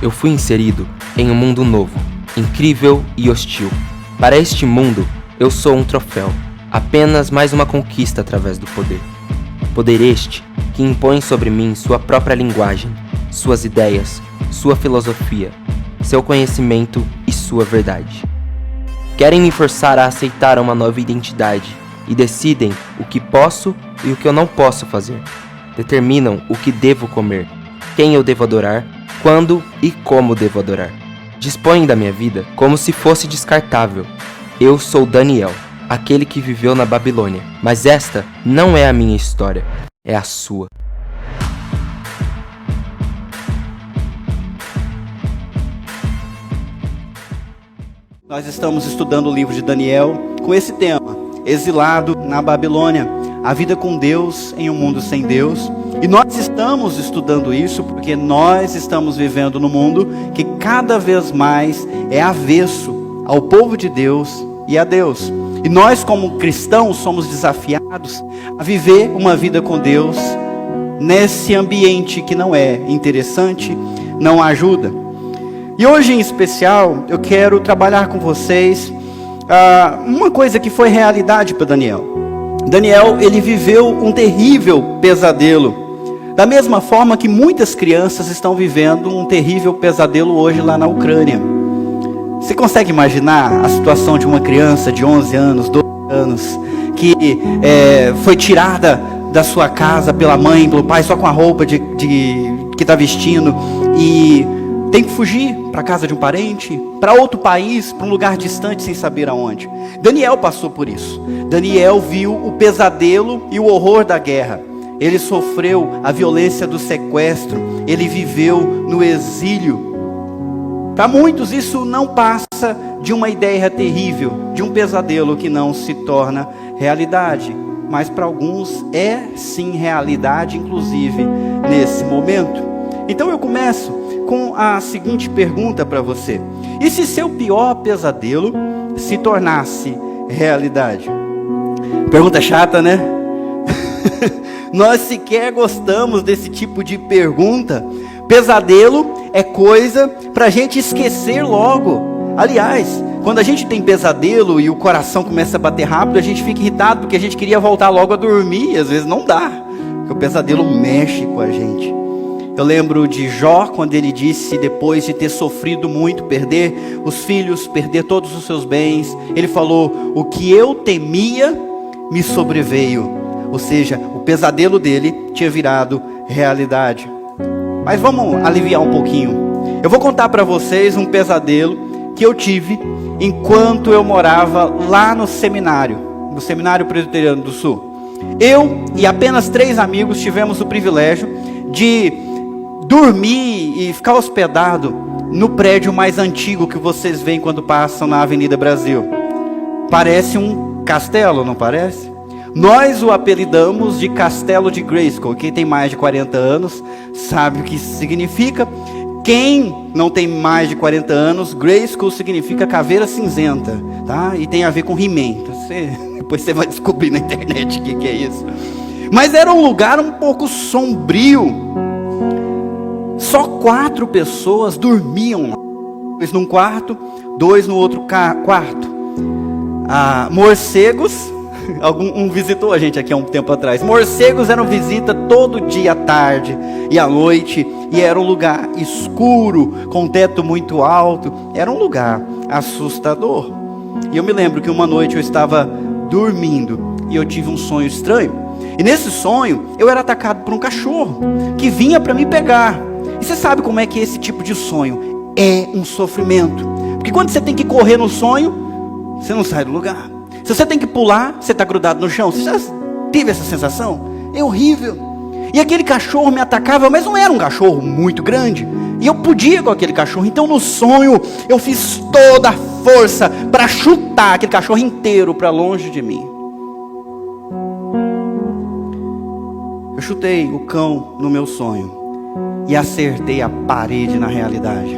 eu fui inserido em um mundo novo, incrível e hostil. Para este mundo, eu sou um troféu, apenas mais uma conquista através do poder. Poder este que impõe sobre mim sua própria linguagem, suas ideias, sua filosofia, seu conhecimento e sua verdade. Querem me forçar a aceitar uma nova identidade e decidem o que posso e o que eu não posso fazer. Determinam o que devo comer, quem eu devo adorar, quando e como devo adorar. Dispõem da minha vida como se fosse descartável. Eu sou Daniel, aquele que viveu na Babilônia, mas esta não é a minha história, é a sua. Nós estamos estudando o livro de Daniel com esse tema, exilado na Babilônia, a vida com Deus em um mundo sem Deus. E nós estamos estudando isso porque nós estamos vivendo num mundo que cada vez mais é avesso ao povo de Deus e a Deus. E nós, como cristãos, somos desafiados a viver uma vida com Deus nesse ambiente que não é interessante, não ajuda. E hoje em especial, eu quero trabalhar com vocês uma coisa que foi realidade para Daniel. Daniel, ele viveu um terrível pesadelo. Da mesma forma que muitas crianças estão vivendo um terrível pesadelo hoje lá na Ucrânia. Você consegue imaginar a situação de uma criança de 11 anos, 12 anos, que foi tirada da sua casa pela mãe, pelo pai, só com a roupa que está vestindo, e tem que fugir para a casa de um parente, para outro país, para um lugar distante, sem saber aonde. Daniel passou por isso. Daniel viu o pesadelo e o horror da guerra. Ele sofreu a violência do sequestro. Ele viveu no exílio. Para muitos isso não passa de uma ideia terrível, de um pesadelo que não se torna realidade. Mas para alguns é sim realidade, inclusive nesse momento. Então eu começo com a seguinte pergunta para você: e se seu pior pesadelo se tornasse realidade? Pergunta chata, né? Nós sequer gostamos desse tipo de pergunta. Pesadelo é coisa para a gente esquecer logo. Aliás, quando a gente tem pesadelo e o coração começa a bater rápido, a gente fica irritado porque a gente queria voltar logo a dormir, e às vezes não dá, porque o pesadelo mexe com a gente. Eu lembro de Jó, quando ele disse, depois de ter sofrido muito, perder os filhos, perder todos os seus bens, ele falou: o que eu temia me sobreveio. Ou seja, o pesadelo dele tinha virado realidade. Mas vamos aliviar um pouquinho. Eu vou contar para vocês um pesadelo que eu tive enquanto eu morava lá no Seminário Presbiteriano do Sul. Eu e apenas 3 amigos tivemos o privilégio de dormir e ficar hospedado no prédio mais antigo que vocês veem quando passam na Avenida Brasil. Parece um castelo, não parece? Nós o apelidamos de Castelo de Grayskull. Quem tem mais de 40 anos sabe o que isso significa. Quem não tem mais de 40 anos, Grayskull significa caveira cinzenta, tá? E tem a ver com He-Man. Depois você vai descobrir na internet o que é isso. Mas era um lugar um pouco sombrio. Só 4 pessoas dormiam lá. 2 num quarto, 2 no outro quarto. Morcegos, um visitou a gente aqui há um tempo atrás. Morcegos eram visita todo dia à tarde e à noite. E era um lugar escuro, com um teto muito alto. Era um lugar assustador. E eu me lembro que uma noite eu estava dormindo e eu tive um sonho estranho. E nesse sonho eu era atacado por um cachorro que vinha para me pegar. E você sabe como é que esse tipo de sonho é um sofrimento. Porque quando você tem que correr no sonho, você não sai do lugar. Se você tem que pular, você está grudado no chão. Você já teve essa sensação? É horrível. E aquele cachorro me atacava, mas não era um cachorro muito grande. E eu podia com aquele cachorro. Então no sonho eu fiz toda a força para chutar aquele cachorro inteiro para longe de mim. Eu chutei o cão no meu sonho e acertei a parede na realidade.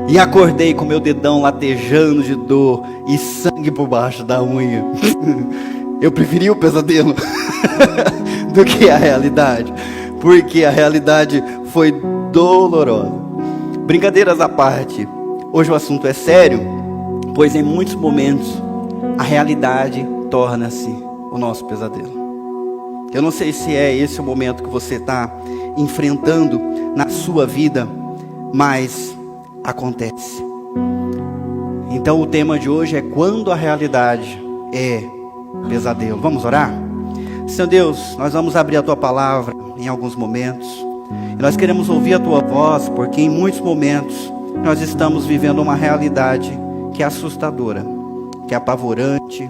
E acordei com meu dedão latejando de dor e sangue por baixo da unha. Eu preferi o pesadelo do que a realidade, porque a realidade foi dolorosa. Brincadeiras à parte, hoje o assunto é sério, pois em muitos momentos a realidade torna-se o nosso pesadelo. Eu não sei se é esse o momento que você está enfrentando na sua vida, mas acontece. Então o tema de hoje é quando a realidade é pesadelo. Vamos orar? Senhor Deus, nós vamos abrir a Tua palavra em alguns momentos. E nós queremos ouvir a Tua voz, porque em muitos momentos nós estamos vivendo uma realidade que é assustadora, que é apavorante,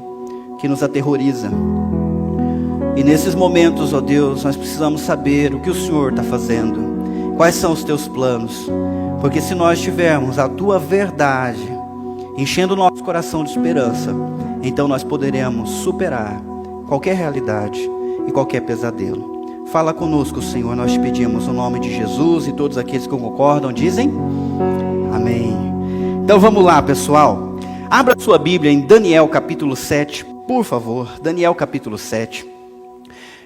que nos aterroriza. E nesses momentos, ó Deus, nós precisamos saber o que o Senhor está fazendo, quais são os Teus planos, porque se nós tivermos a Tua verdade enchendo o nosso coração de esperança, então nós poderemos superar qualquer realidade e qualquer pesadelo. Fala conosco, Senhor, nós te pedimos no nome de Jesus, e todos aqueles que concordam dizem amém. Então vamos lá, pessoal. Abra sua Bíblia em Daniel capítulo 7, por favor. Daniel capítulo 7.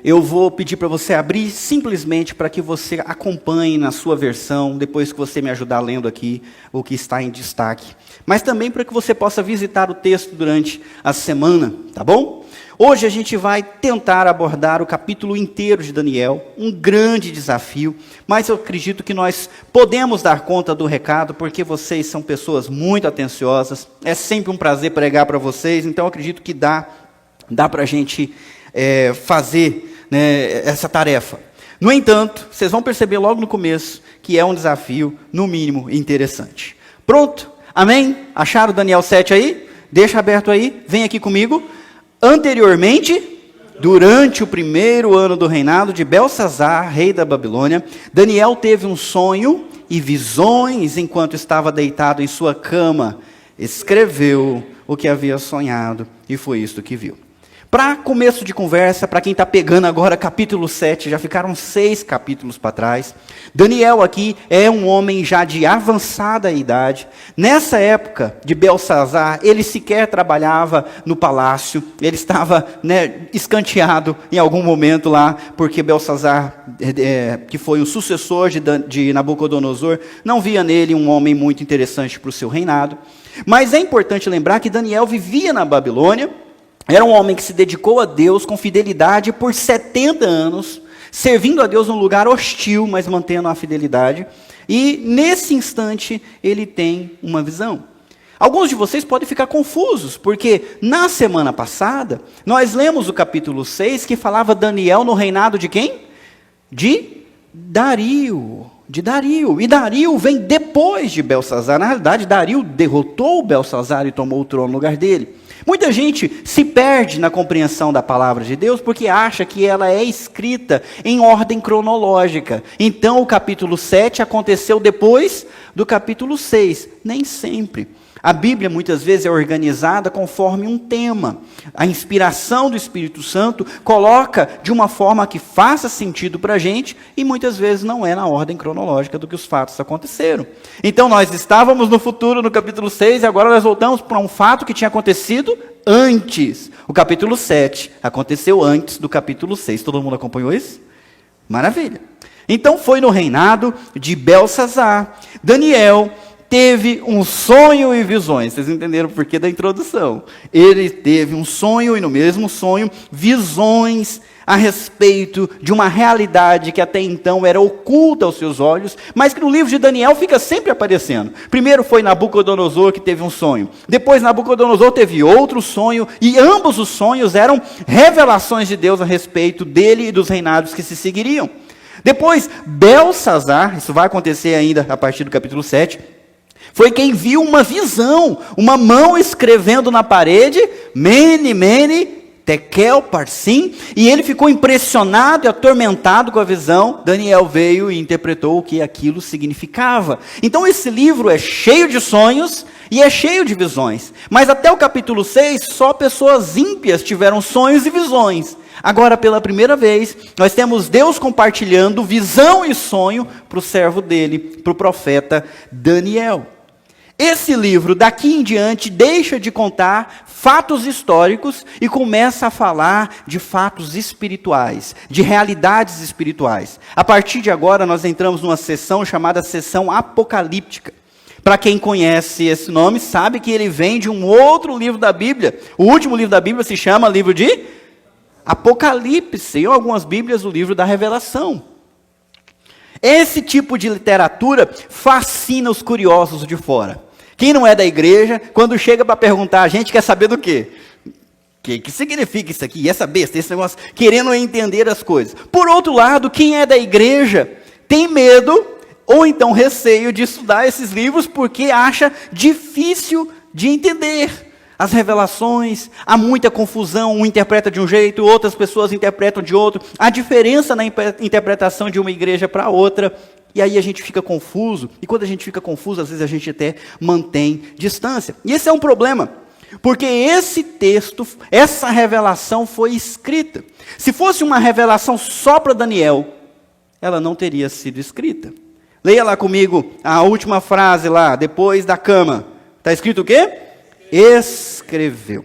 Eu vou pedir para você abrir simplesmente para que você acompanhe na sua versão, depois que você me ajudar lendo aqui o que está em destaque. Mas também para que você possa visitar o texto durante a semana, tá bom? Hoje a gente vai tentar abordar o capítulo inteiro de Daniel, um grande desafio, mas eu acredito que nós podemos dar conta do recado, porque vocês são pessoas muito atenciosas, é sempre um prazer pregar para vocês, então eu acredito que dá para a gente fazer, né, essa tarefa. No entanto, vocês vão perceber logo no começo que é um desafio, no mínimo, interessante. Pronto? Amém? Acharam Daniel 7 aí? Deixa aberto aí, vem aqui comigo. Anteriormente, durante o primeiro ano do reinado de Belsazar, rei da Babilônia, Daniel teve um sonho e visões enquanto estava deitado em sua cama. Escreveu o que havia sonhado e foi isto que viu. Para começo de conversa, para quem está pegando agora capítulo 7, já ficaram 6 capítulos para trás. Daniel aqui é um homem já de avançada idade. Nessa época de Belsazar, ele sequer trabalhava no palácio. Ele estava, escanteado em algum momento lá, porque Belsazar, que foi o sucessor de Nabucodonosor, não via nele um homem muito interessante para o seu reinado. Mas é importante lembrar que Daniel vivia na Babilônia. Era um homem que se dedicou a Deus com fidelidade por 70 anos, servindo a Deus num lugar hostil, mas mantendo a fidelidade. E nesse instante ele tem uma visão. Alguns de vocês podem ficar confusos, porque na semana passada nós lemos o capítulo 6 que falava Daniel no reinado de quem? De Dario. E Dario vem depois de Belsazar. Na realidade, Dario derrotou Belsazar e tomou o trono no lugar dele. Muita gente se perde na compreensão da palavra de Deus porque acha que ela é escrita em ordem cronológica. Então o capítulo 7 aconteceu depois do capítulo 6. Nem sempre. A Bíblia muitas vezes é organizada conforme um tema. A inspiração do Espírito Santo coloca de uma forma que faça sentido para a gente e muitas vezes não é na ordem cronológica do que os fatos aconteceram. Então nós estávamos no futuro no capítulo 6 e agora nós voltamos para um fato que tinha acontecido antes. O capítulo 7 aconteceu antes do capítulo 6. Todo mundo acompanhou isso? Maravilha. Então foi no reinado de Belsazar. Daniel teve um sonho e visões. Vocês entenderam o porquê da introdução? Ele teve um sonho e no mesmo sonho, visões a respeito de uma realidade que até então era oculta aos seus olhos, mas que no livro de Daniel fica sempre aparecendo. Primeiro foi Nabucodonosor que teve um sonho. Depois Nabucodonosor teve outro sonho, e ambos os sonhos eram revelações de Deus a respeito dele e dos reinados que se seguiriam. Depois, Belsazar, isso vai acontecer ainda a partir do capítulo 7, foi quem viu uma visão, uma mão escrevendo na parede, Mene, Mene, Tekel, Parsim, e ele ficou impressionado e atormentado com a visão. Daniel veio e interpretou o que aquilo significava. Então esse livro é cheio de sonhos e é cheio de visões. Mas até o capítulo 6, só pessoas ímpias tiveram sonhos e visões. Agora, pela primeira vez, nós temos Deus compartilhando visão e sonho para o servo dele, para o profeta Daniel. Esse livro, daqui em diante, deixa de contar fatos históricos e começa a falar de fatos espirituais, de realidades espirituais. A partir de agora, nós entramos numa sessão chamada sessão apocalíptica. Para quem conhece esse nome, sabe que ele vem de um outro livro da Bíblia. O último livro da Bíblia se chama livro de Apocalipse, em algumas Bíblias, o livro da Revelação. Esse tipo de literatura fascina os curiosos de fora. Quem não é da igreja, quando chega para perguntar, a gente quer saber do quê? O que significa isso aqui? Essa besta, esse negócio, querendo entender as coisas. Por outro lado, quem é da igreja tem medo ou então receio de estudar esses livros porque acha difícil de entender as revelações, há muita confusão, um interpreta de um jeito, outras pessoas interpretam de outro, há diferença na interpretação de uma igreja para outra, e aí a gente fica confuso, e quando a gente fica confuso, às vezes a gente até mantém distância. E esse é um problema, porque esse texto, essa revelação foi escrita. Se fosse uma revelação só para Daniel, ela não teria sido escrita. Leia lá comigo a última frase lá, depois da cama. Está escrito o quê? Escreveu.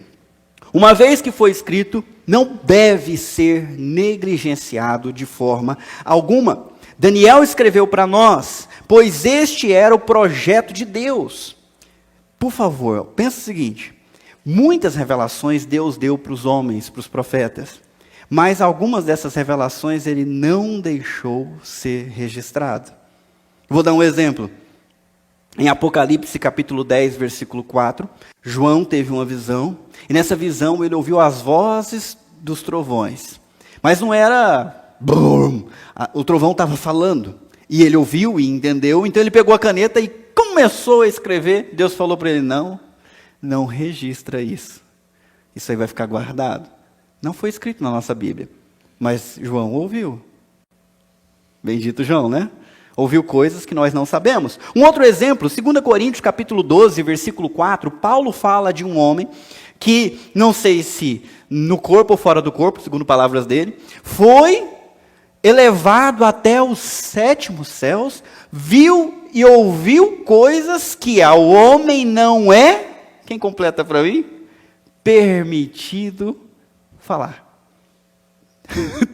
Uma vez que foi escrito, não deve ser negligenciado de forma alguma. Daniel escreveu para nós, pois este era o projeto de Deus. Por favor, pensa o seguinte, muitas revelações Deus deu para os homens, para os profetas, mas algumas dessas revelações ele não deixou ser registrado. Vou dar um exemplo. Em Apocalipse capítulo 10, versículo 4, João teve uma visão, e nessa visão ele ouviu as vozes dos trovões. Mas não era, bum, o trovão estava falando, e ele ouviu e entendeu, então ele pegou a caneta e começou a escrever. Deus falou para ele, não registra isso. Isso aí vai ficar guardado. Não foi escrito na nossa Bíblia, mas João ouviu. Bendito João, né? Ouviu coisas que nós não sabemos. Um outro exemplo, 2 Coríntios capítulo 12, versículo 4, Paulo fala de um homem que, não sei se no corpo ou fora do corpo, segundo palavras dele, foi elevado até os 7º céus, viu e ouviu coisas que ao homem não é, quem completa para mim? Permitido falar.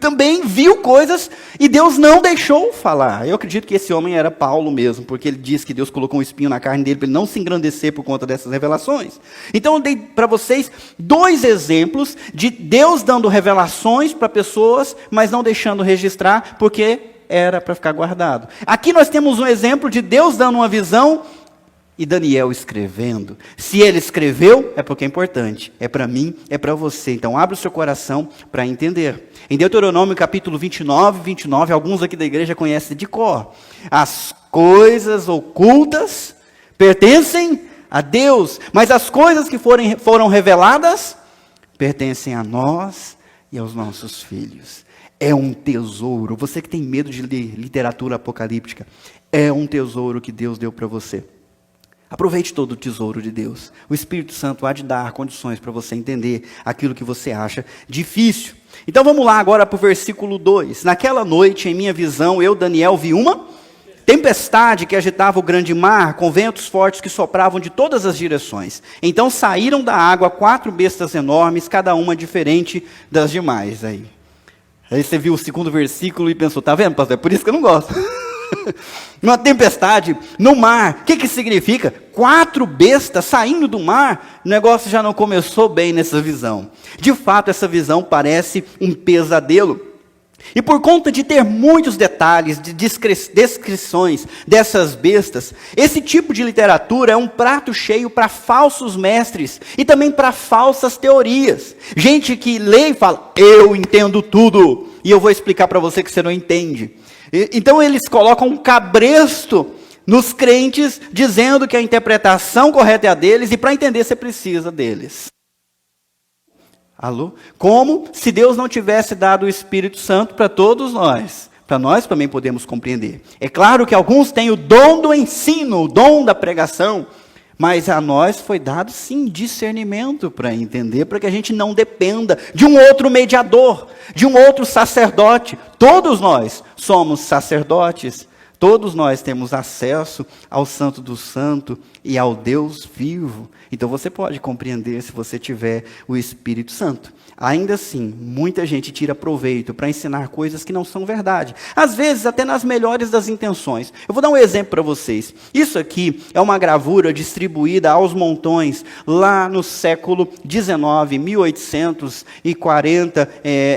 Também viu coisas e Deus não deixou falar. Eu acredito que esse homem era Paulo mesmo, porque ele diz que Deus colocou um espinho na carne dele para ele não se engrandecer por conta dessas revelações. Então eu dei para vocês 2 exemplos de Deus dando revelações para pessoas, mas não deixando registrar, porque era para ficar guardado. Aqui nós temos um exemplo de Deus dando uma visão e Daniel escrevendo. Se ele escreveu, é porque é importante. É para mim, é para você. Então, abre o seu coração para entender. Em Deuteronômio, capítulo 29, alguns aqui da igreja conhecem de cor. As coisas ocultas pertencem a Deus, mas as coisas que foram reveladas pertencem a nós e aos nossos filhos. É um tesouro. Você que tem medo de ler literatura apocalíptica, é um tesouro que Deus deu para você. Aproveite todo o tesouro de Deus. O Espírito Santo há de dar condições para você entender aquilo que você acha difícil. Então vamos lá agora para o versículo 2. Naquela noite, em minha visão, eu, Daniel, vi uma tempestade que agitava o grande mar, com ventos fortes que sopravam de todas as direções. Então saíram da água 4 bestas enormes, cada uma diferente das demais. Aí você viu o 2º versículo e pensou, tá vendo, pastor? É por isso que eu não gosto. Uma tempestade no mar, o que significa? 4 bestas saindo do mar. O negócio já não começou bem nessa visão. De fato, essa visão parece um pesadelo. E por conta de ter muitos detalhes, de descrições dessas bestas, esse tipo de literatura é um prato cheio para falsos mestres e também para falsas teorias. Gente que lê e fala, eu entendo tudo, e eu vou explicar para você que você não entende. Então eles colocam um cabresto nos crentes, dizendo que a interpretação correta é a deles, e para entender você precisa deles. Alô? Como se Deus não tivesse dado o Espírito Santo para todos nós. Para nós também podemos compreender. É claro que alguns têm o dom do ensino, o dom da pregação, mas a nós foi dado sim discernimento para entender, para que a gente não dependa de um outro mediador, de um outro sacerdote. Todos nós somos sacerdotes Todos nós temos acesso ao Santo do Santo e ao Deus vivo. Então você pode compreender se você tiver o Espírito Santo. Ainda assim, muita gente tira proveito para ensinar coisas que não são verdade. Às vezes, até nas melhores das intenções. Eu vou dar um exemplo para vocês. Isso aqui é uma gravura distribuída aos montões lá no século XIX, 1840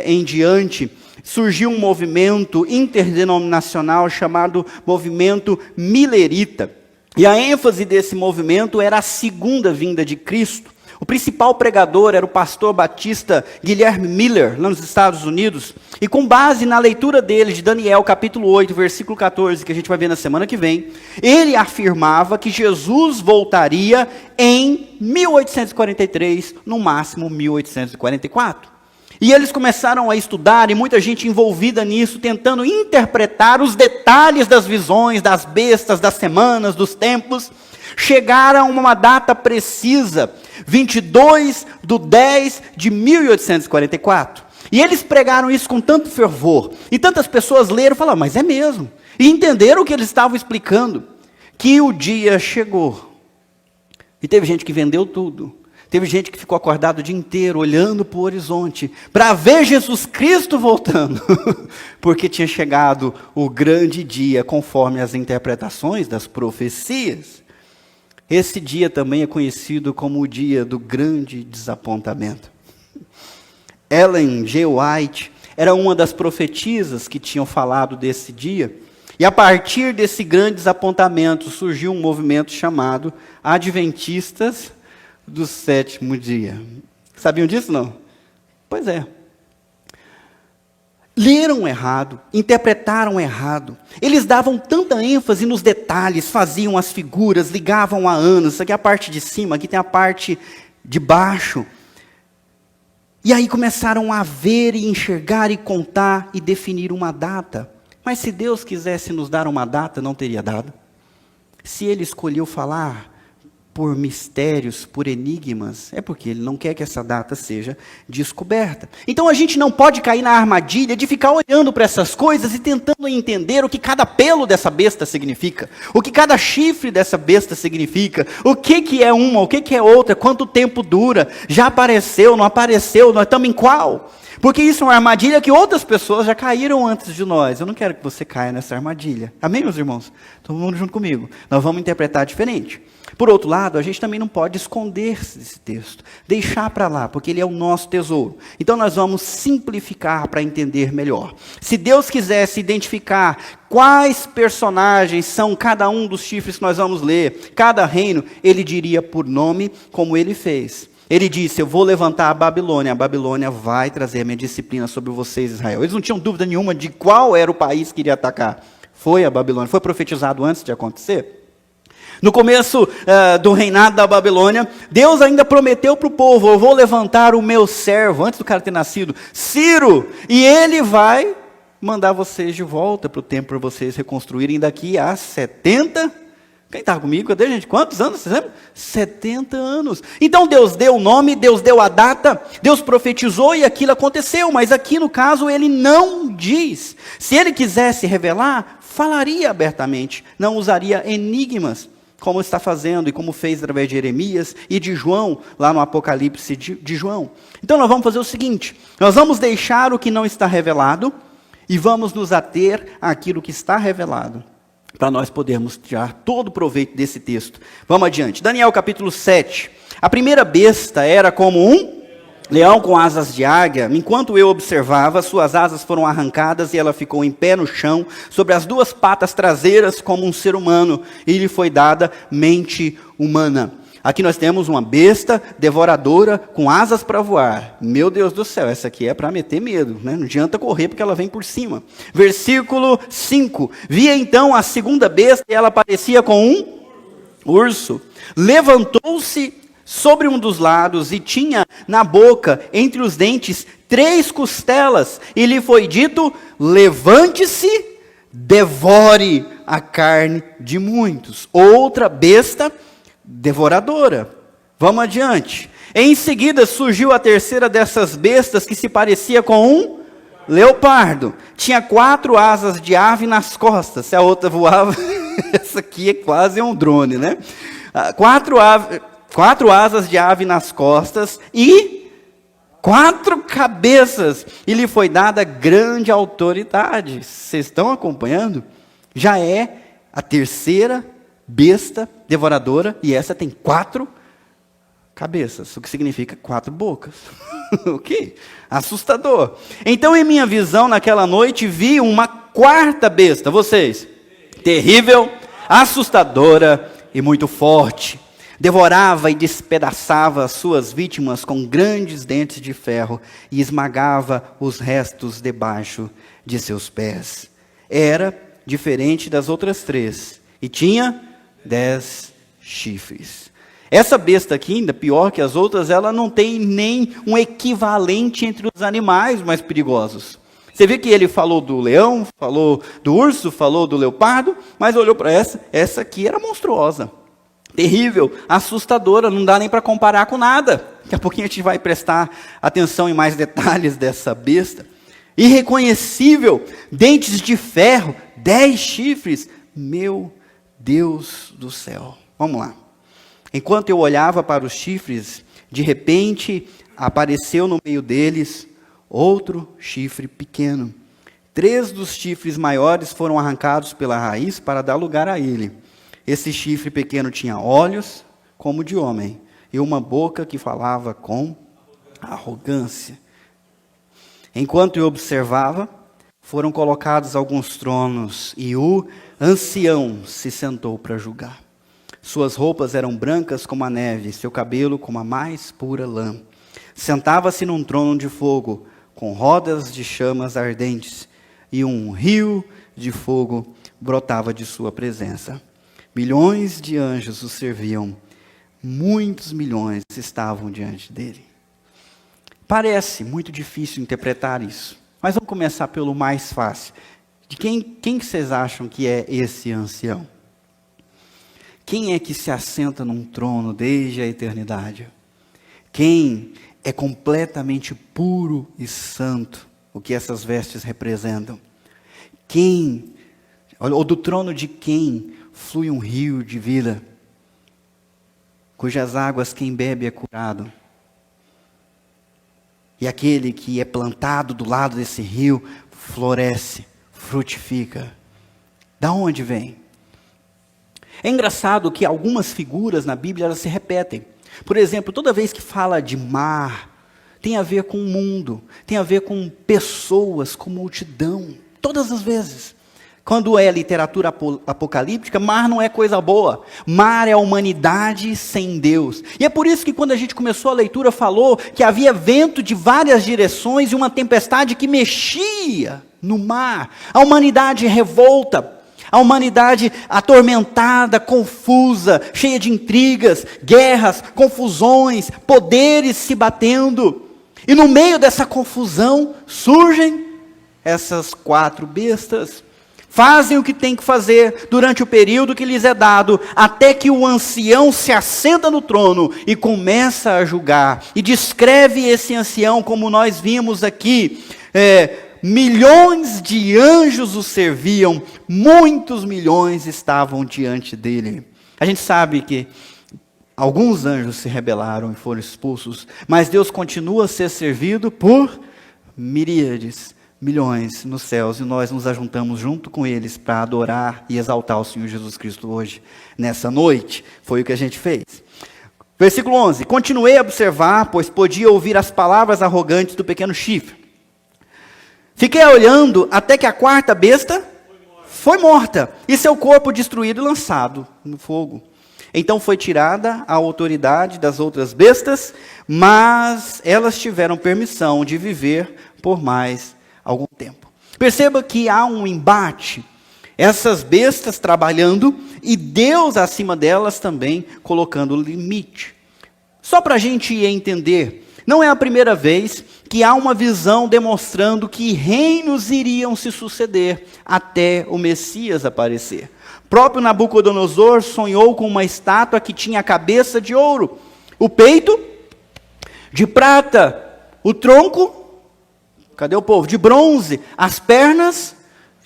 em diante. Surgiu um movimento interdenominacional chamado Movimento Millerita. E a ênfase desse movimento era a segunda vinda de Cristo. O principal pregador era o pastor batista Guilherme Miller, lá nos Estados Unidos. E com base na leitura dele, de Daniel, capítulo 8, versículo 14, que a gente vai ver na semana que vem, ele afirmava que Jesus voltaria em 1843, no máximo 1844. E eles começaram a estudar, e muita gente envolvida nisso, tentando interpretar os detalhes das visões, das bestas, das semanas, dos tempos. Chegaram a uma data precisa, 22/10/1844. E eles pregaram isso com tanto fervor. E tantas pessoas leram e falaram, mas é mesmo. E entenderam o que eles estavam explicando. Que o dia chegou. E teve gente que vendeu tudo. Teve gente que ficou acordado o dia inteiro, olhando para o horizonte, para ver Jesus Cristo voltando. Porque tinha chegado o grande dia, conforme as interpretações das profecias. Esse dia também é conhecido como o dia do grande desapontamento. Ellen G. White era uma das profetisas que tinham falado desse dia. E a partir desse grande desapontamento surgiu um movimento chamado Adventistas do Sétimo Dia. Sabiam disso, não? Pois é. Leram errado, interpretaram errado. Eles davam tanta ênfase nos detalhes, faziam as figuras, ligavam a anos. Isso aqui é a parte de cima, aqui tem a parte de baixo. E aí começaram a ver e enxergar e contar e definir uma data. Mas se Deus quisesse nos dar uma data, não teria dado. Se Ele escolheu falar por mistérios, por enigmas, é porque Ele não quer que essa data seja descoberta. Então a gente não pode cair na armadilha de ficar olhando para essas coisas e tentando entender o que cada pelo dessa besta significa, o que cada chifre dessa besta significa, o que é uma, o que é outra, quanto tempo dura, já apareceu, não apareceu, nós estamos em qual? Porque isso é uma armadilha que outras pessoas já caíram antes de nós. Eu não quero que você caia nessa armadilha. Amém, meus irmãos? Todo mundo junto comigo. Nós vamos interpretar diferente. Por outro lado, a gente também não pode esconder-se desse texto. Deixar para lá, porque ele é o nosso tesouro. Então nós vamos simplificar para entender melhor. Se Deus quisesse identificar quais personagens são cada um dos chifres que nós vamos ler, cada reino, Ele diria por nome, como Ele fez. Ele disse, eu vou levantar a Babilônia vai trazer a minha disciplina sobre vocês, Israel. Eles não tinham dúvida nenhuma de qual era o país que iria atacar. Foi a Babilônia, foi profetizado antes de acontecer. No começo do reinado da Babilônia, Deus ainda prometeu para o povo, eu vou levantar o meu servo, antes do cara ter nascido, Ciro, e ele vai mandar vocês de volta para o templo para vocês reconstruírem daqui a 70. Quem estava comigo? Cadê, gente? Quantos anos? Vocês lembram? 70 anos. Então Deus deu o nome, Deus deu a data, Deus profetizou e aquilo aconteceu. Mas aqui no caso Ele não diz. Se Ele quisesse revelar, falaria abertamente. Não usaria enigmas, como está fazendo e como fez através de Jeremias e de João, lá no Apocalipse de João. Então nós vamos fazer o seguinte. Nós vamos deixar o que não está revelado e vamos nos ater àquilo que está revelado, para nós podermos tirar todo o proveito desse texto. Vamos adiante. Daniel capítulo 7. A primeira besta era como um leão com asas de águia. Enquanto eu observava, suas asas foram arrancadas e ela ficou em pé no chão, sobre as duas patas traseiras como um ser humano, e lhe foi dada mente humana. Aqui nós temos uma besta devoradora com asas para voar. Meu Deus do céu, essa aqui é para meter medo, né? Não adianta correr porque ela vem por cima. Versículo 5. Via então a segunda besta e ela parecia com um urso. Levantou-se sobre um dos lados e tinha na boca, entre os dentes, 3 costelas. E lhe foi dito, levante-se, devore a carne de muitos. Outra besta devoradora. Vamos adiante. Em seguida surgiu a terceira dessas bestas que se parecia com um Leopardo. Tinha 4 asas de ave nas costas. Se a outra voava, essa aqui é quase um drone, né? 4 asas de ave nas costas e 4 cabeças. E lhe foi dada grande autoridade. Vocês estão acompanhando? Já é a terceira besta devoradora. E essa tem 4 cabeças. O que significa 4 bocas. O que? Assustador. Então, em minha visão, naquela noite, vi uma 4ª besta. Vocês? Terrível, assustadora e muito forte. Devorava e despedaçava as suas vítimas com grandes dentes de ferro e esmagava os restos debaixo de seus pés. Era diferente das outras 3 e tinha 10 chifres. Essa besta aqui, ainda pior que as outras, ela não tem nem um equivalente entre os animais mais perigosos. Você vê que ele falou do leão, falou do urso, falou do leopardo, mas olhou para essa aqui era monstruosa. Terrível, assustadora, não dá nem para comparar com nada. Daqui a pouquinho a gente vai prestar atenção em mais detalhes dessa besta. Irreconhecível, dentes de ferro, 10 chifres. Meu Deus do céu. Vamos lá. Enquanto eu olhava para os chifres, de repente apareceu no meio deles outro chifre pequeno. 3 dos chifres maiores foram arrancados pela raiz para dar lugar a ele. Esse chifre pequeno tinha olhos como de homem e uma boca que falava com arrogância. Enquanto eu observava, foram colocados alguns tronos e o ancião se sentou para julgar. Suas roupas eram brancas como a neve, seu cabelo como a mais pura lã. Sentava-se num trono de fogo, com rodas de chamas ardentes, e um rio de fogo brotava de sua presença. Milhões de anjos o serviam, muitos milhões estavam diante dele. Parece muito difícil interpretar isso, mas vamos começar pelo mais fácil. De quem vocês acham que é esse ancião? Quem é que se assenta num trono desde a eternidade? Quem é completamente puro e santo? O que essas vestes representam? Quem, ou do trono de quem flui um rio de vida, cujas águas quem bebe é curado? E aquele que é plantado do lado desse rio floresce, frutifica. Da onde vem? É engraçado que algumas figuras na Bíblia elas se repetem. Por exemplo, toda vez que fala de mar, tem a ver com o mundo, tem a ver com pessoas, com multidão. Todas as vezes. Quando é literatura apocalíptica, mar não é coisa boa. Mar é a humanidade sem Deus. E é por isso que quando a gente começou a leitura, falou que havia vento de várias direções e uma tempestade que mexia no mar. A humanidade revolta. A humanidade atormentada, confusa, cheia de intrigas, guerras, confusões, poderes se batendo. E no meio dessa confusão surgem essas 4 bestas. Fazem o que tem que fazer durante o período que lhes é dado, até que o ancião se assenta no trono e começa a julgar. E descreve esse ancião como nós vimos aqui. Milhões de anjos o serviam, muitos milhões estavam diante dele. A gente sabe que alguns anjos se rebelaram e foram expulsos, mas Deus continua a ser servido por miríades, milhões nos céus, e nós nos ajuntamos junto com eles para adorar e exaltar o Senhor Jesus Cristo hoje, nessa noite. Foi o que a gente fez. Versículo 11. Continuei a observar, pois podia ouvir as palavras arrogantes do pequeno chifre. Fiquei olhando até que a 4ª besta foi morta, e seu corpo destruído e lançado no fogo. Então foi tirada a autoridade das outras bestas, mas elas tiveram permissão de viver por mais algum tempo. Perceba que há um embate, essas bestas trabalhando, e Deus acima delas também colocando limite. Só para a gente entender, não é a primeira vez que há uma visão demonstrando que reinos iriam se suceder até o Messias aparecer. Próprio Nabucodonosor sonhou com uma estátua que tinha a cabeça de ouro, o peito de prata, o tronco Cadê o povo? De bronze. As pernas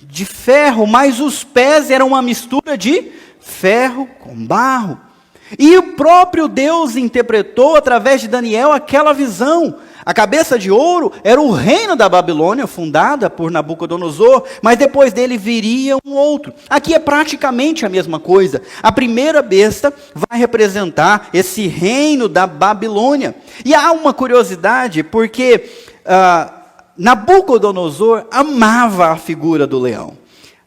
de ferro, mas os pés eram uma mistura de ferro com barro. E o próprio Deus interpretou através de Daniel aquela visão. A cabeça de ouro era o reino da Babilônia, fundada por Nabucodonosor, mas depois dele viria um outro. Aqui é praticamente a mesma coisa. A primeira besta vai representar esse reino da Babilônia. E há uma curiosidade, porque Nabucodonosor amava a figura do leão.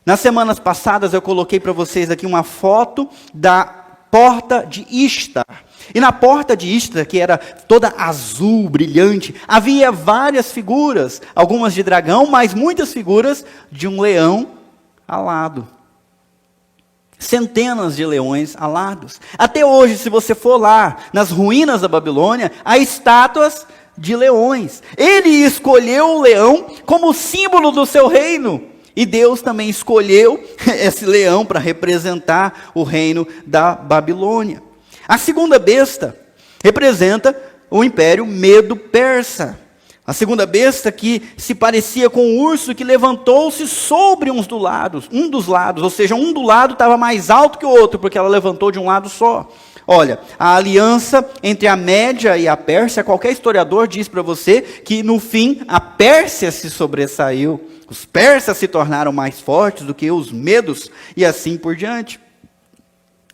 Nas semanas passadas eu coloquei para vocês aqui uma foto da porta de Ishtar. E na porta de Ishtar, que era toda azul, brilhante, havia várias figuras, algumas de dragão, mas muitas figuras de um leão alado. Centenas de leões alados. Até hoje, se você for lá, nas ruínas da Babilônia, há estátuas de leões. Ele escolheu o leão como símbolo do seu reino. E Deus também escolheu esse leão para representar o reino da Babilônia. A segunda besta representa o Império Medo-Persa. A segunda besta que se parecia com um urso que levantou-se sobre um dos lados, ou seja, um do lado estava mais alto que o outro, porque ela levantou de um lado só. Olha, a aliança entre a Média e a Pérsia, qualquer historiador diz para você que no fim a Pérsia se sobressaiu. Os persas se tornaram mais fortes do que os medos e assim por diante.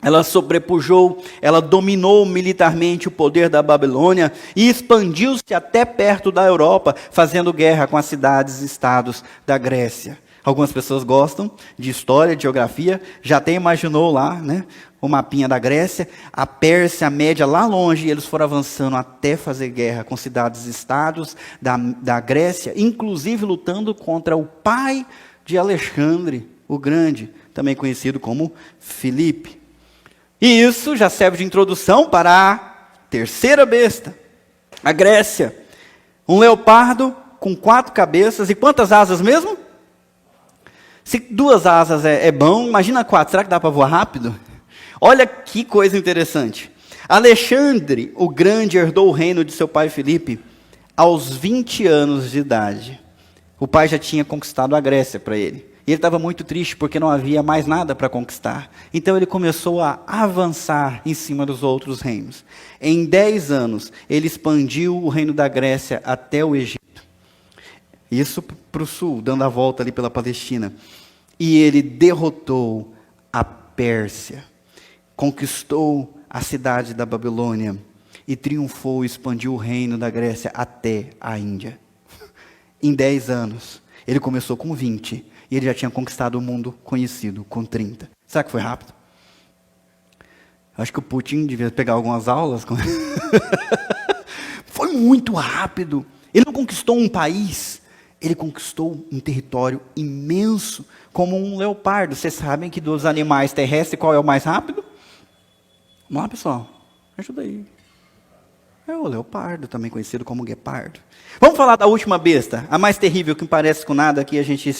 Ela sobrepujou, ela dominou militarmente o poder da Babilônia e expandiu-se até perto da Europa, fazendo guerra com as cidades e estados da Grécia. Algumas pessoas gostam de história, de geografia, já até imaginou lá, né, o mapinha da Grécia, a Pérsia, a Média, lá longe, e eles foram avançando até fazer guerra com cidades e estados da Grécia, inclusive lutando contra o pai de Alexandre o Grande, também conhecido como Filipe. E isso já serve de introdução para a terceira besta, a Grécia. Um leopardo com 4 cabeças e quantas asas mesmo? Se 2 asas é bom, imagina 4, será que dá para voar rápido? Olha que coisa interessante. Alexandre o Grande herdou o reino de seu pai Filipe aos 20 anos de idade. O pai já tinha conquistado a Grécia para ele. E ele estava muito triste porque não havia mais nada para conquistar. Então ele começou a avançar em cima dos outros reinos. Em 10 anos, ele expandiu o reino da Grécia até o Egito. Isso para o sul, dando a volta ali pela Palestina. E ele derrotou a Pérsia. Conquistou a cidade da Babilônia. E triunfou e expandiu o reino da Grécia até a Índia. Em 10 anos. Ele começou com 20. E ele já tinha conquistado o mundo conhecido com 30. Será que foi rápido? Acho que o Putin devia pegar algumas aulas. Foi muito rápido. Ele não conquistou um país, ele conquistou um território imenso, como um leopardo. Vocês sabem que dos animais terrestres, qual é o mais rápido? Vamos lá, pessoal. Ajuda aí. É o leopardo, também conhecido como guepardo. Vamos falar da última besta, a mais terrível, que não parece com nada, que a gente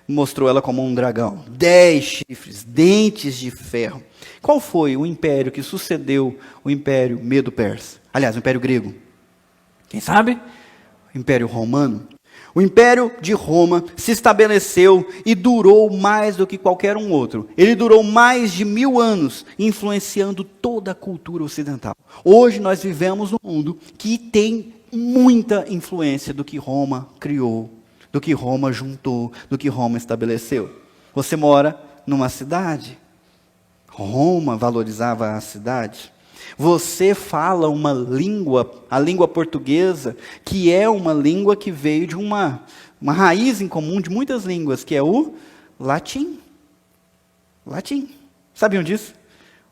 mostrou ela como um dragão. 10 chifres, dentes de ferro. Qual foi o império que sucedeu o Império Medo-Persa? Aliás, o Império Grego. Quem sabe? O Império Romano. O Império de Roma se estabeleceu e durou mais do que qualquer um outro. Ele durou mais de 1000 anos, influenciando toda a cultura ocidental. Hoje nós vivemos num mundo que tem muita influência do que Roma criou, do que Roma juntou, do que Roma estabeleceu. Você mora numa cidade. Roma valorizava a cidade. Você fala uma língua, a língua portuguesa, que é uma língua que veio de uma raiz em comum de muitas línguas, que é o latim. Latim. Sabiam disso?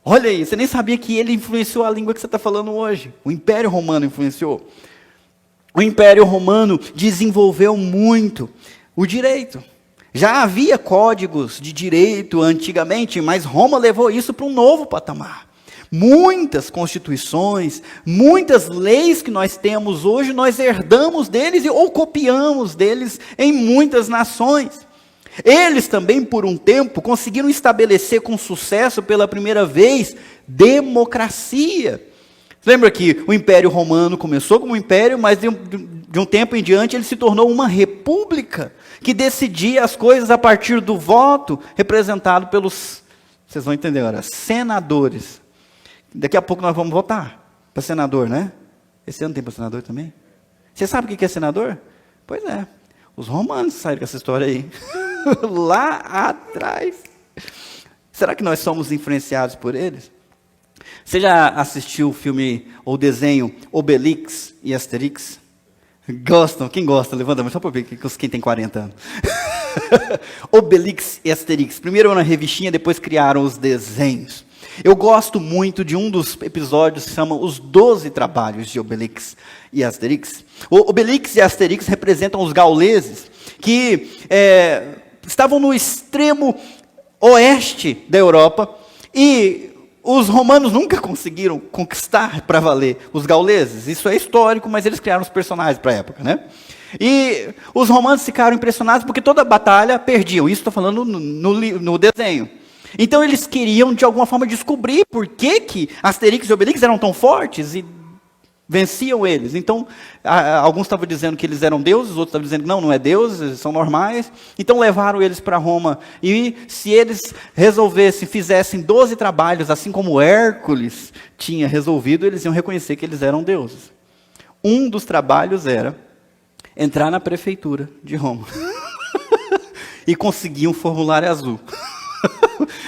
Olha aí, você nem sabia que ele influenciou a língua que você está falando hoje. O Império Romano influenciou. O Império Romano desenvolveu muito o direito. Já havia códigos de direito antigamente, mas Roma levou isso para um novo patamar. Muitas constituições, muitas leis que nós temos hoje, nós herdamos deles ou copiamos deles em muitas nações. Eles também, por um tempo, conseguiram estabelecer com sucesso, pela primeira vez, democracia. Lembra que o Império Romano começou como um império, mas de um tempo em diante ele se tornou uma república, que decidia as coisas a partir do voto, representado pelos, vocês vão entender agora, senadores. Daqui a pouco nós vamos votar para senador, né? Esse ano tem para senador também? Você sabe o que é senador? Pois é, os romanos saíram com essa história aí, lá atrás. Será que nós somos influenciados por eles? Você já assistiu o filme ou desenho Obelix e Asterix? Gostam? Quem gosta? Levanta a mão, só para ver quem tem 40 anos. Obelix e Asterix. Primeiro na revistinha, depois criaram os desenhos. Eu gosto muito de um dos episódios que se chama Os 12 Trabalhos de Obelix e Asterix. O Obelix e Asterix representam os gauleses que estavam no extremo oeste da Europa e os romanos nunca conseguiram conquistar para valer os gauleses. Isso é histórico, mas eles criaram os personagens para a época, né? E os romanos ficaram impressionados porque toda batalha perdiam. Isso estou falando no desenho. Então eles queriam, de alguma forma, descobrir por que Asterix e Obelix eram tão fortes e venciam eles. Então, alguns estavam dizendo que eles eram deuses, outros estavam dizendo que não é deuses, eles são normais. Então levaram eles para Roma. E se eles resolvessem, fizessem 12 trabalhos, assim como Hércules tinha resolvido, eles iam reconhecer que eles eram deuses. Um dos trabalhos era entrar na prefeitura de Roma e conseguir um formulário azul,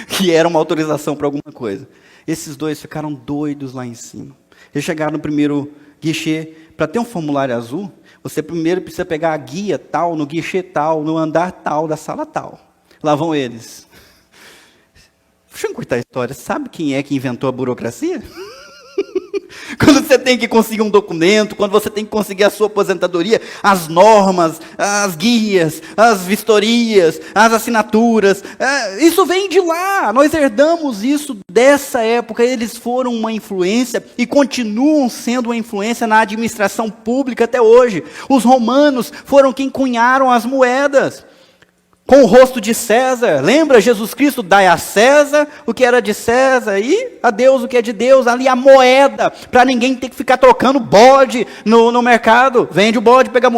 que era uma autorização para alguma coisa. Esses dois ficaram doidos lá em cima. Eles chegaram no primeiro guichê. Para ter um formulário azul, você primeiro precisa pegar a guia tal, no guichê tal, no andar tal, da sala tal. Lá vão eles. Deixa eu encurtar a história. Sabe quem é que inventou a burocracia? Quando você tem que conseguir um documento, quando você tem que conseguir a sua aposentadoria, as normas, as guias, as vistorias, as assinaturas, isso vem de lá. Nós herdamos isso dessa época. Eles foram uma influência e continuam sendo uma influência na administração pública até hoje. Os romanos foram quem cunharam as moedas com o rosto de César. Lembra Jesus Cristo? Dai a César o que era de César e a Deus o que é de Deus. Ali a moeda, para ninguém ter que ficar trocando bode no mercado. Vende o bode, pega a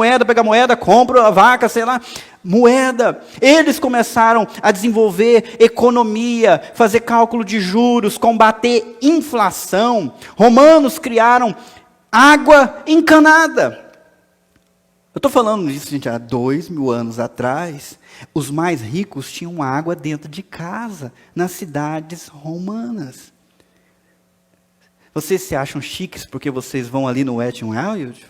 moeda, compra a vaca, sei lá. Moeda. Eles começaram a desenvolver economia, fazer cálculo de juros, combater inflação. Romanos criaram água encanada. Eu estou falando disso, gente, há 2000 anos atrás. Os mais ricos tinham água dentro de casa, nas cidades romanas. Vocês se acham chiques porque vocês vão ali no Wet n Wild?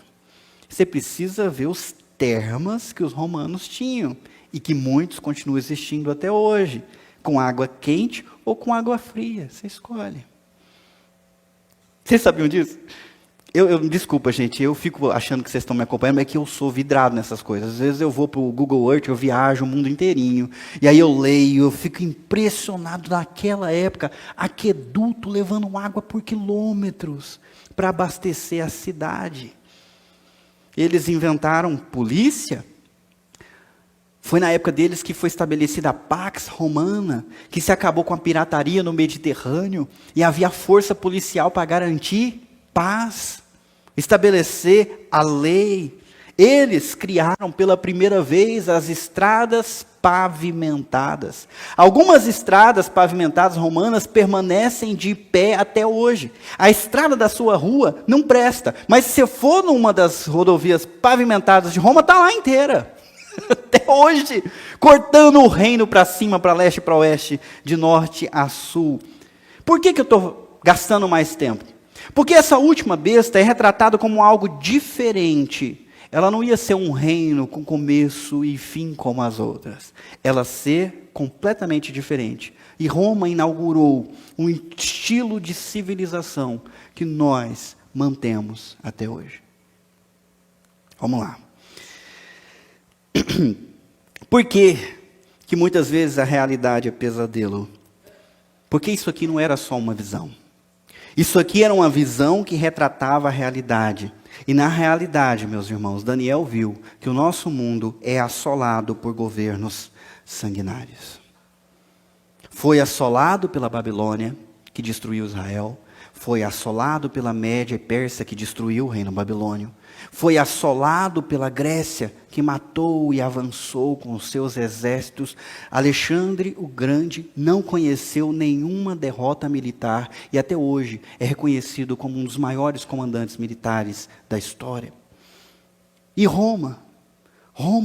Você precisa ver os termas que os romanos tinham e que muitos continuam existindo até hoje, com água quente ou com água fria. Você escolhe. Vocês sabiam disso? Desculpa, gente, eu fico achando que vocês estão me acompanhando, mas é que eu sou vidrado nessas coisas. Às vezes eu vou para o Google Earth, eu viajo o mundo inteirinho, e aí eu leio, eu fico impressionado naquela época, aqueduto levando água por quilômetros para abastecer a cidade. Eles inventaram polícia. Foi na época deles que foi estabelecida a Pax Romana, que se acabou com a pirataria no Mediterrâneo, e havia força policial para garantir paz. Estabelecer a lei. Eles criaram pela primeira vez as estradas pavimentadas. Algumas estradas pavimentadas romanas permanecem de pé até hoje. A estrada da sua rua não presta, mas se você for numa das rodovias pavimentadas de Roma, está lá inteira. Até hoje, cortando o reino para cima, para leste, para oeste, de norte a sul. Por que eu estou gastando mais tempo? Porque essa última besta é retratada como algo diferente. Ela não ia ser um reino com começo e fim como as outras. Ela ia ser completamente diferente. E Roma inaugurou um estilo de civilização que nós mantemos até hoje. Vamos lá. Por que muitas vezes a realidade é pesadelo? Porque isso aqui não era só uma visão. Isso aqui era uma visão que retratava a realidade. E na realidade, meus irmãos, Daniel viu que o nosso mundo é assolado por governos sanguinários. Foi assolado pela Babilônia, que destruiu Israel. Foi assolado pela Média e Pérsia, que destruiu o reino babilônio. Foi assolado pela Grécia, que matou e avançou com os seus exércitos. Alexandre o Grande não conheceu nenhuma derrota militar e até hoje é reconhecido como um dos maiores comandantes militares da história. E Roma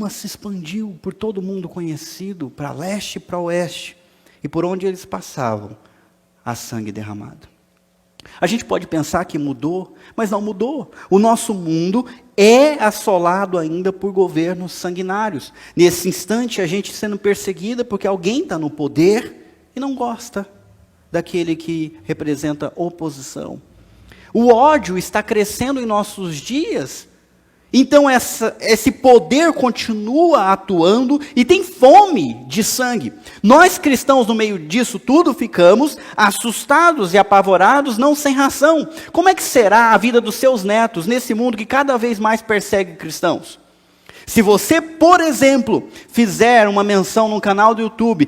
se expandiu por todo mundo conhecido, para leste e para oeste. E por onde eles passavam, há sangue derramado. A gente pode pensar que mudou, mas não mudou. O nosso mundo é assolado ainda por governos sanguinários. Nesse instante, a gente sendo perseguida porque alguém está no poder e não gosta daquele que representa oposição. O ódio está crescendo em nossos dias. Então esse poder continua atuando e tem fome de sangue. Nós cristãos, no meio disso tudo, ficamos assustados e apavorados, não sem razão. Como é que será a vida dos seus netos nesse mundo que cada vez mais persegue cristãos? Se você, por exemplo, fizer uma menção no canal do YouTube,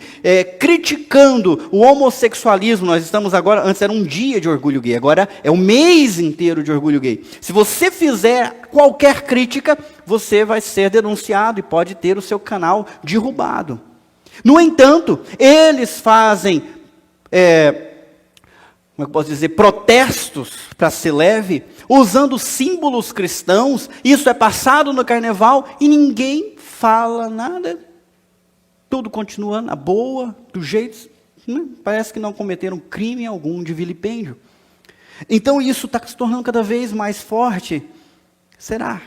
criticando o homossexualismo, nós estamos agora, antes era um dia de orgulho gay, agora é um mês inteiro de orgulho gay. Se você fizer qualquer crítica, você vai ser denunciado e pode ter o seu canal derrubado. No entanto, eles fazem, como eu posso dizer, protestos, para ser leve, usando símbolos cristãos. Isso é passado no carnaval e ninguém fala nada. Tudo continua na boa, do jeito, parece que não cometeram crime algum de vilipêndio. Então isso está se tornando cada vez mais forte. Será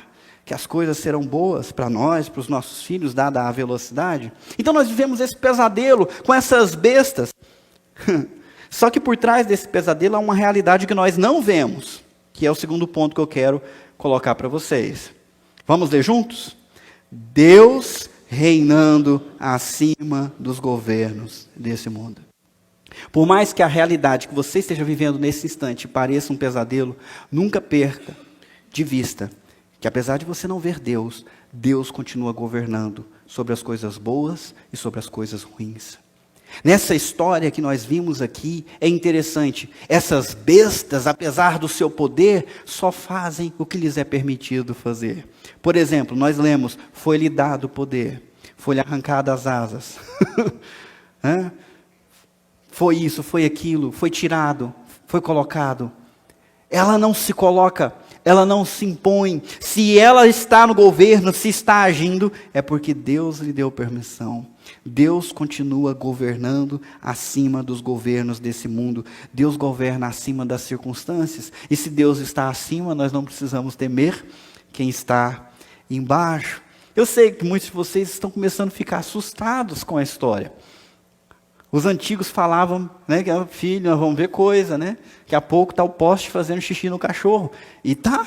que as coisas serão boas para nós, para os nossos filhos, dada a velocidade? Então nós vivemos esse pesadelo com essas bestas. Só que por trás desse pesadelo há uma realidade que nós não vemos, que é o segundo ponto que eu quero colocar para vocês. Vamos ler juntos? Deus reinando acima dos governos desse mundo. Por mais que a realidade que você esteja vivendo nesse instante pareça um pesadelo, nunca perca de vista que apesar de você não ver Deus, Deus continua governando sobre as coisas boas e sobre as coisas ruins. Nessa história que nós vimos aqui, é interessante, essas bestas, apesar do seu poder, só fazem o que lhes é permitido fazer. Por exemplo, nós lemos, foi-lhe dado o poder, foi-lhe arrancada as asas. Foi isso, foi aquilo, foi tirado, foi colocado. Ela não se coloca, ela não se impõe. Se ela está no governo, se está agindo, é porque Deus lhe deu permissão. Deus continua governando acima dos governos desse mundo. Deus governa acima das circunstâncias. E se Deus está acima, nós não precisamos temer quem está embaixo. Eu sei que muitos de vocês estão começando a ficar assustados com a história. Os antigos falavam, que filho, nós vamos ver coisa, Daqui a pouco está o poste fazendo xixi no cachorro. E tá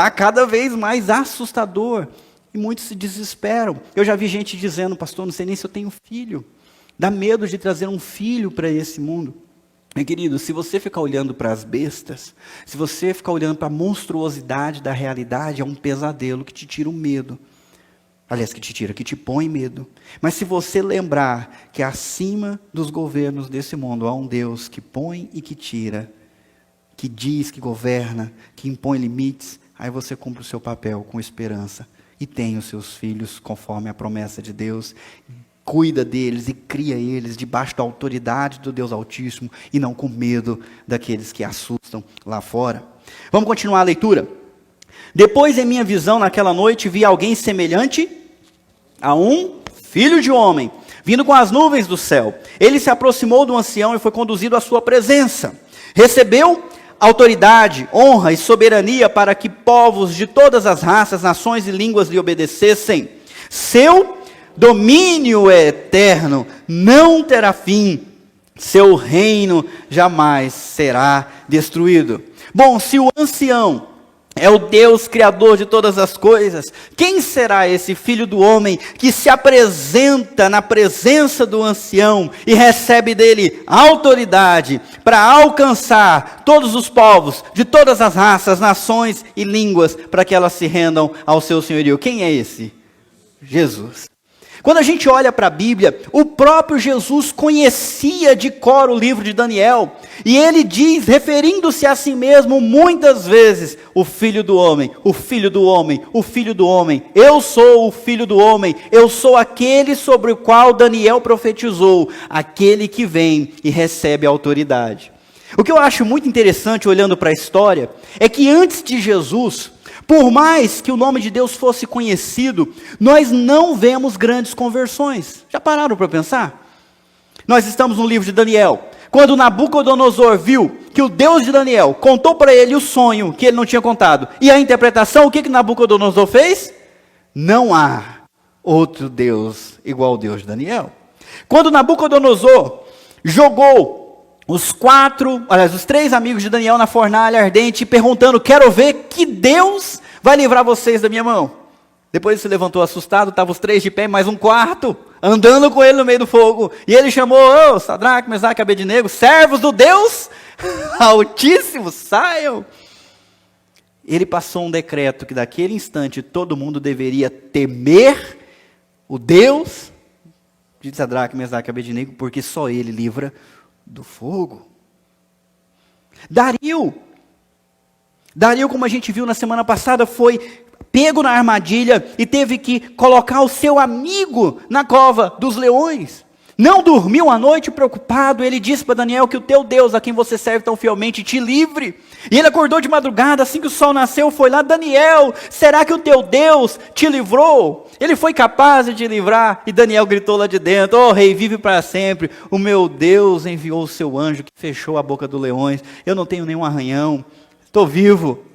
cada vez mais assustador. E muitos se desesperam. Eu já vi gente dizendo, pastor, não sei nem se eu tenho filho. Dá medo de trazer um filho para esse mundo. Meu querido, se você ficar olhando para as bestas, se você ficar olhando para a monstruosidade da realidade, é um pesadelo que te tira o medo. Aliás, que te põe medo. Mas se você lembrar que acima dos governos desse mundo há um Deus que põe e que tira, que diz que governa, que impõe limites, aí você cumpre o seu papel com esperança. E tem os seus filhos conforme a promessa de Deus, cuida deles e cria eles debaixo da autoridade do Deus Altíssimo e não com medo daqueles que assustam lá fora. Vamos continuar a leitura. Depois, em minha visão, naquela noite, vi alguém semelhante a um filho de homem, vindo com as nuvens do céu. Ele se aproximou do ancião e foi conduzido à sua presença. Recebeu autoridade, honra e soberania para que povos de todas as raças, nações e línguas lhe obedecessem. Seu domínio é eterno, não terá fim. Seu reino jamais será destruído. Bom, se o ancião é o Deus criador de todas as coisas, quem será esse filho do homem que se apresenta na presença do ancião e recebe dele autoridade para alcançar todos os povos de todas as raças, nações e línguas para que elas se rendam ao seu senhorio? Quem é esse? Jesus. Quando a gente olha para a Bíblia, o próprio Jesus conhecia de cor o livro de Daniel, e ele diz, referindo-se a si mesmo muitas vezes, o Filho do Homem, o Filho do Homem, o Filho do Homem, eu sou o Filho do Homem, eu sou aquele sobre o qual Daniel profetizou, aquele que vem e recebe a autoridade. O que eu acho muito interessante olhando para a história, é que antes de Jesus, por mais que o nome de Deus fosse conhecido, nós não vemos grandes conversões. Já pararam para pensar? Nós estamos no livro de Daniel. Quando Nabucodonosor viu que o Deus de Daniel contou para ele o sonho que ele não tinha contado, e a interpretação, o que Nabucodonosor fez? Não há outro Deus igual ao Deus de Daniel. Quando Nabucodonosor jogou os três amigos de Daniel na fornalha ardente, perguntando, quero ver que Deus vai livrar vocês da minha mão. Depois ele se levantou assustado, estavam os três de pé, mais um quarto, andando com ele no meio do fogo. E ele chamou, Sadraque, Mesaque e Abednego, servos do Deus Altíssimo, saiam. Ele passou um decreto que daquele instante todo mundo deveria temer o Deus de Sadraque, Mesaque e Abednego, porque só ele livra do fogo. Dario, como a gente viu na semana passada, foi pego na armadilha e teve que colocar o seu amigo na cova dos leões. Não dormiu a noite preocupado. Ele disse para Daniel que o teu Deus, a quem você serve tão fielmente, te livre. E ele acordou de madrugada, assim que o sol nasceu, foi lá, Daniel, será que o teu Deus te livrou? Ele foi capaz de te livrar? E Daniel gritou lá de dentro, oh rei, vive para sempre, o meu Deus enviou o seu anjo que fechou a boca dos leões, eu não tenho nenhum arranhão, estou vivo.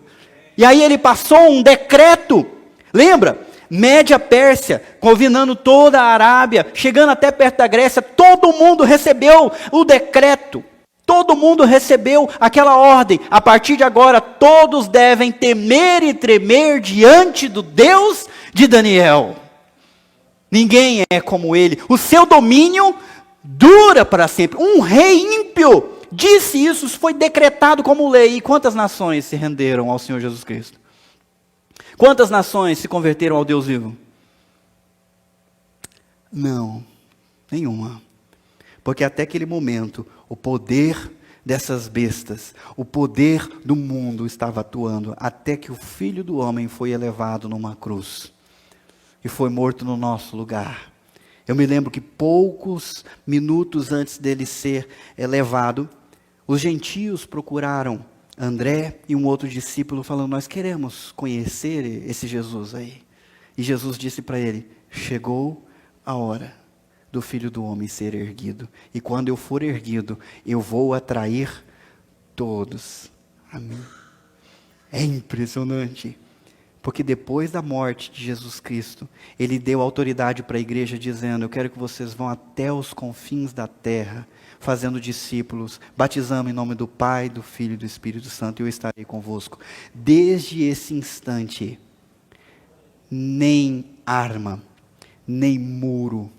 E aí ele passou um decreto, lembra? Média Pérsia, convinando toda a Arábia, chegando até perto da Grécia, todo mundo recebeu o decreto. Todo mundo recebeu aquela ordem. A partir de agora, todos devem temer e tremer diante do Deus de Daniel. Ninguém é como ele. O seu domínio dura para sempre. Um rei ímpio disse isso, isso foi decretado como lei. E quantas nações se renderam ao Senhor Jesus Cristo? Quantas nações se converteram ao Deus vivo? Não, nenhuma. Porque até aquele momento, o poder dessas bestas, o poder do mundo estava atuando, até que o Filho do Homem foi elevado numa cruz, e foi morto no nosso lugar. Eu me lembro que poucos minutos antes dele ser elevado, os gentios procuraram André e um outro discípulo, falando, nós queremos conhecer esse Jesus aí. E Jesus disse para ele, chegou a hora do Filho do Homem ser erguido. E quando eu for erguido, eu vou atrair todos a mim. É impressionante. Porque depois da morte de Jesus Cristo, Ele deu autoridade para a igreja, dizendo, eu quero que vocês vão até os confins da terra, fazendo discípulos, batizando em nome do Pai, do Filho e do Espírito Santo, e eu estarei convosco. Desde esse instante, nem arma, nem muro,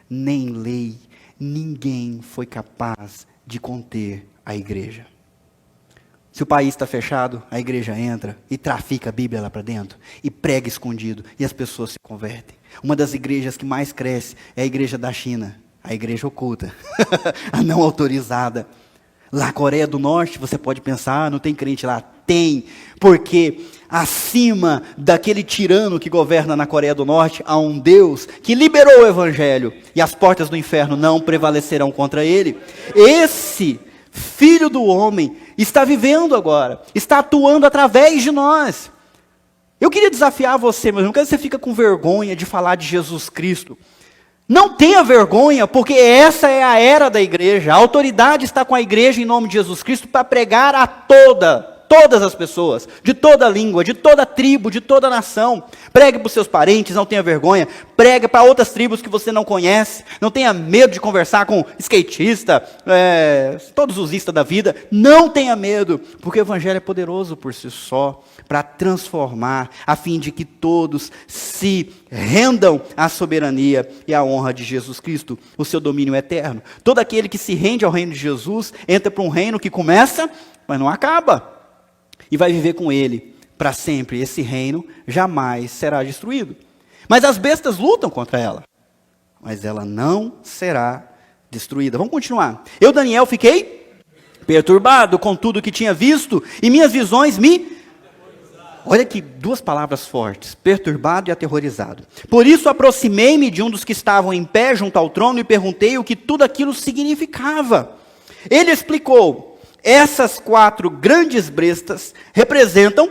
nem lei, ninguém foi capaz de conter a igreja. Se o país está fechado, a igreja entra e trafica a Bíblia lá para dentro, e prega escondido, e as pessoas se convertem. Uma das igrejas que mais cresce é a igreja da China, a igreja oculta, a não autorizada. Lá na Coreia do Norte, você pode pensar, não tem crente lá. Tem, porque acima daquele tirano que governa na Coreia do Norte, há um Deus que liberou o Evangelho, e as portas do inferno não prevalecerão contra ele. Esse Filho do Homem está vivendo agora, está atuando através de nós. Eu queria desafiar você, meu irmão, que você fica com vergonha de falar de Jesus Cristo. Não tenha vergonha, porque essa é a era da igreja. A autoridade está com a igreja em nome de Jesus Cristo para pregar a todas as pessoas, de toda língua, de toda tribo, de toda nação. Pregue para os seus parentes, não tenha vergonha. Pregue para outras tribos que você não conhece. Não tenha medo de conversar com skatista, todos os istas da vida. Não tenha medo, porque o evangelho é poderoso por si só, para transformar, a fim de que todos se rendam à soberania e à honra de Jesus Cristo, o seu domínio eterno. Todo aquele que se rende ao reino de Jesus, entra para um reino que começa, mas não acaba. E vai viver com ele para sempre. Esse reino jamais será destruído. Mas as bestas lutam contra ela. mas ela não será destruída. Vamos continuar. Eu, Daniel, fiquei perturbado com tudo que tinha visto, e minhas visões me... Olha aqui, duas palavras fortes, perturbado e aterrorizado. Por isso aproximei-me de um dos que estavam em pé junto ao trono e perguntei o que tudo aquilo significava. Ele explicou: essas 4 grandes bestas representam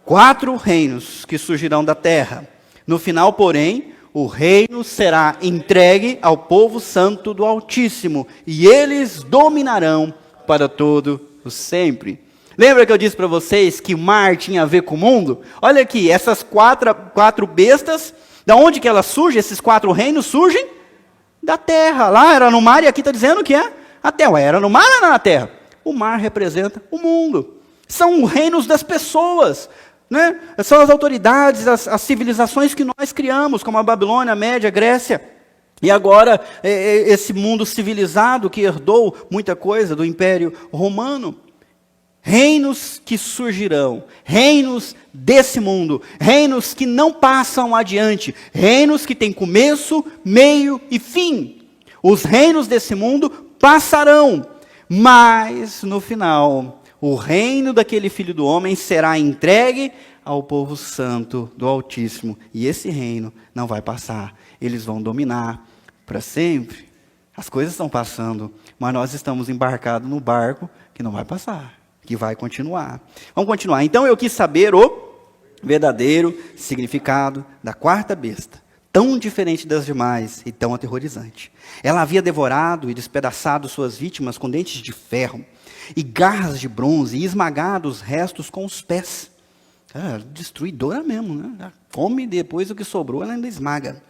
4 reinos que surgirão da terra. No final, porém, o reino será entregue ao povo santo do Altíssimo, e eles dominarão para todo o sempre. Lembra que eu disse para vocês que o mar tinha a ver com o mundo? Olha aqui, essas quatro bestas, da onde que elas surgem? Esses 4 reinos surgem da terra. Lá era no mar e aqui está dizendo que é a terra. Era no mar ou era na terra? O mar representa o mundo. São os reinos das pessoas, né? São as autoridades, as civilizações que nós criamos, como a Babilônia, a Média, a Grécia. E agora, esse mundo civilizado que herdou muita coisa do Império Romano. Reinos que surgirão, reinos desse mundo, reinos que não passam adiante, reinos que têm começo, meio e fim. Os reinos desse mundo passarão, mas no final, o reino daquele Filho do Homem será entregue ao povo santo do Altíssimo. E esse reino não vai passar, eles vão dominar para sempre. As coisas estão passando, mas nós estamos embarcados no barco que não vai passar, que vai continuar. Vamos continuar. Então eu quis saber o verdadeiro significado da 4ª besta, tão diferente das demais e tão aterrorizante. Ela havia devorado e despedaçado suas vítimas com dentes de ferro e garras de bronze, e esmagado os restos com os pés. Destruidora mesmo, né? Come depois o que sobrou, ela ainda esmaga.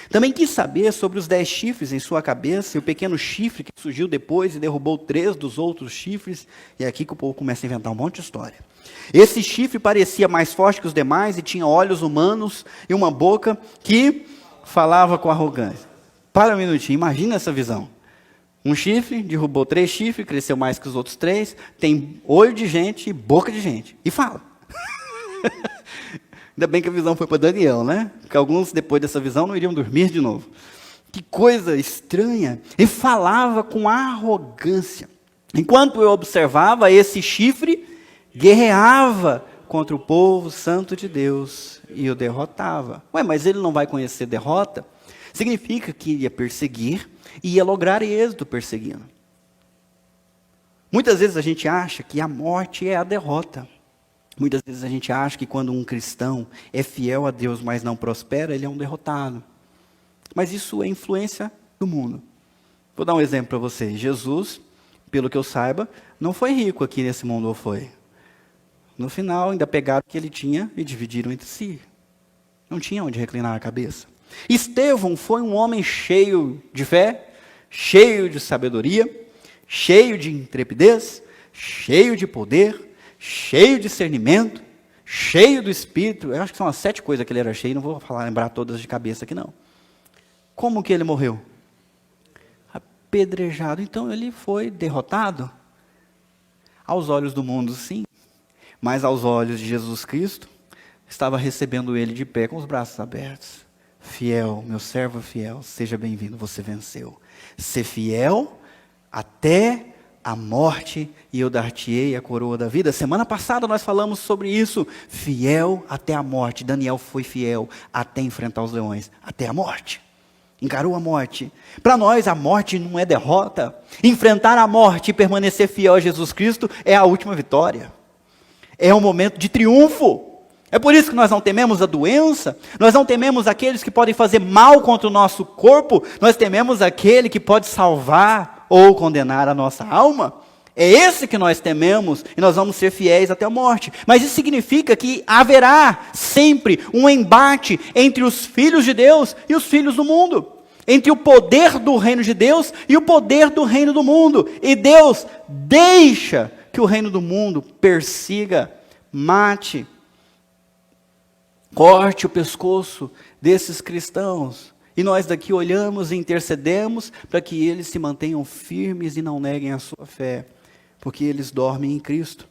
Também quis saber sobre os 10 chifres em sua cabeça, e o pequeno chifre que surgiu depois e derrubou 3 dos outros chifres. E é aqui que o povo começa a inventar um monte de história. Esse chifre parecia mais forte que os demais e tinha olhos humanos e uma boca que falava com arrogância. Para um minutinho, imagina essa visão. Um chifre, derrubou 3 chifres, cresceu mais que os outros 3, tem olho de gente e boca de gente. E fala. Ainda bem que a visão foi para Daniel, né? Porque alguns, depois dessa visão, não iriam dormir de novo. Que coisa estranha. Ele falava com arrogância. Enquanto eu observava, esse chifre guerreava contra o povo santo de Deus e o derrotava. Mas ele não vai conhecer derrota? Significa que ia perseguir e ia lograr êxito perseguindo. Muitas vezes a gente acha que a morte é a derrota. Muitas vezes a gente acha que quando um cristão é fiel a Deus, mas não prospera, ele é um derrotado. Mas isso é influência do mundo. Vou dar um exemplo para vocês. Jesus, pelo que eu saiba, não foi rico aqui nesse mundo, ou foi? No final, ainda pegaram o que ele tinha e dividiram entre si. Não tinha onde reclinar a cabeça. Estevão foi um homem cheio de fé, cheio de sabedoria, cheio de intrepidez, cheio de poder, cheio de discernimento, cheio do Espírito. Eu acho que são as 7 coisas que ele era cheio, não vou lembrar todas de cabeça aqui não. Como que ele morreu? Apedrejado. Então ele foi derrotado? Aos olhos do mundo, sim. Mas aos olhos de Jesus Cristo, estava recebendo ele de pé com os braços abertos. Fiel, meu servo fiel, seja bem-vindo, você venceu. Ser fiel até a morte, e eu dar-te-ei a coroa da vida. Semana passada nós falamos sobre isso. Fiel até a morte. Daniel foi fiel até enfrentar os leões, até a morte. Encarou a morte. Para nós, a morte não é derrota. Enfrentar a morte e permanecer fiel a Jesus Cristo é a última vitória. É um momento de triunfo. É por isso que nós não tememos a doença, nós não tememos aqueles que podem fazer mal contra o nosso corpo, nós tememos aquele que pode salvar ou condenar a nossa alma. É esse que nós tememos e nós vamos ser fiéis até a morte. Mas isso significa que haverá sempre um embate entre os filhos de Deus e os filhos do mundo. Entre o poder do reino de Deus e o poder do reino do mundo. E Deus deixa que o reino do mundo persiga, mate, corte o pescoço desses cristãos. E nós daqui olhamos e intercedemos para que eles se mantenham firmes e não neguem a sua fé. Porque eles dormem em Cristo,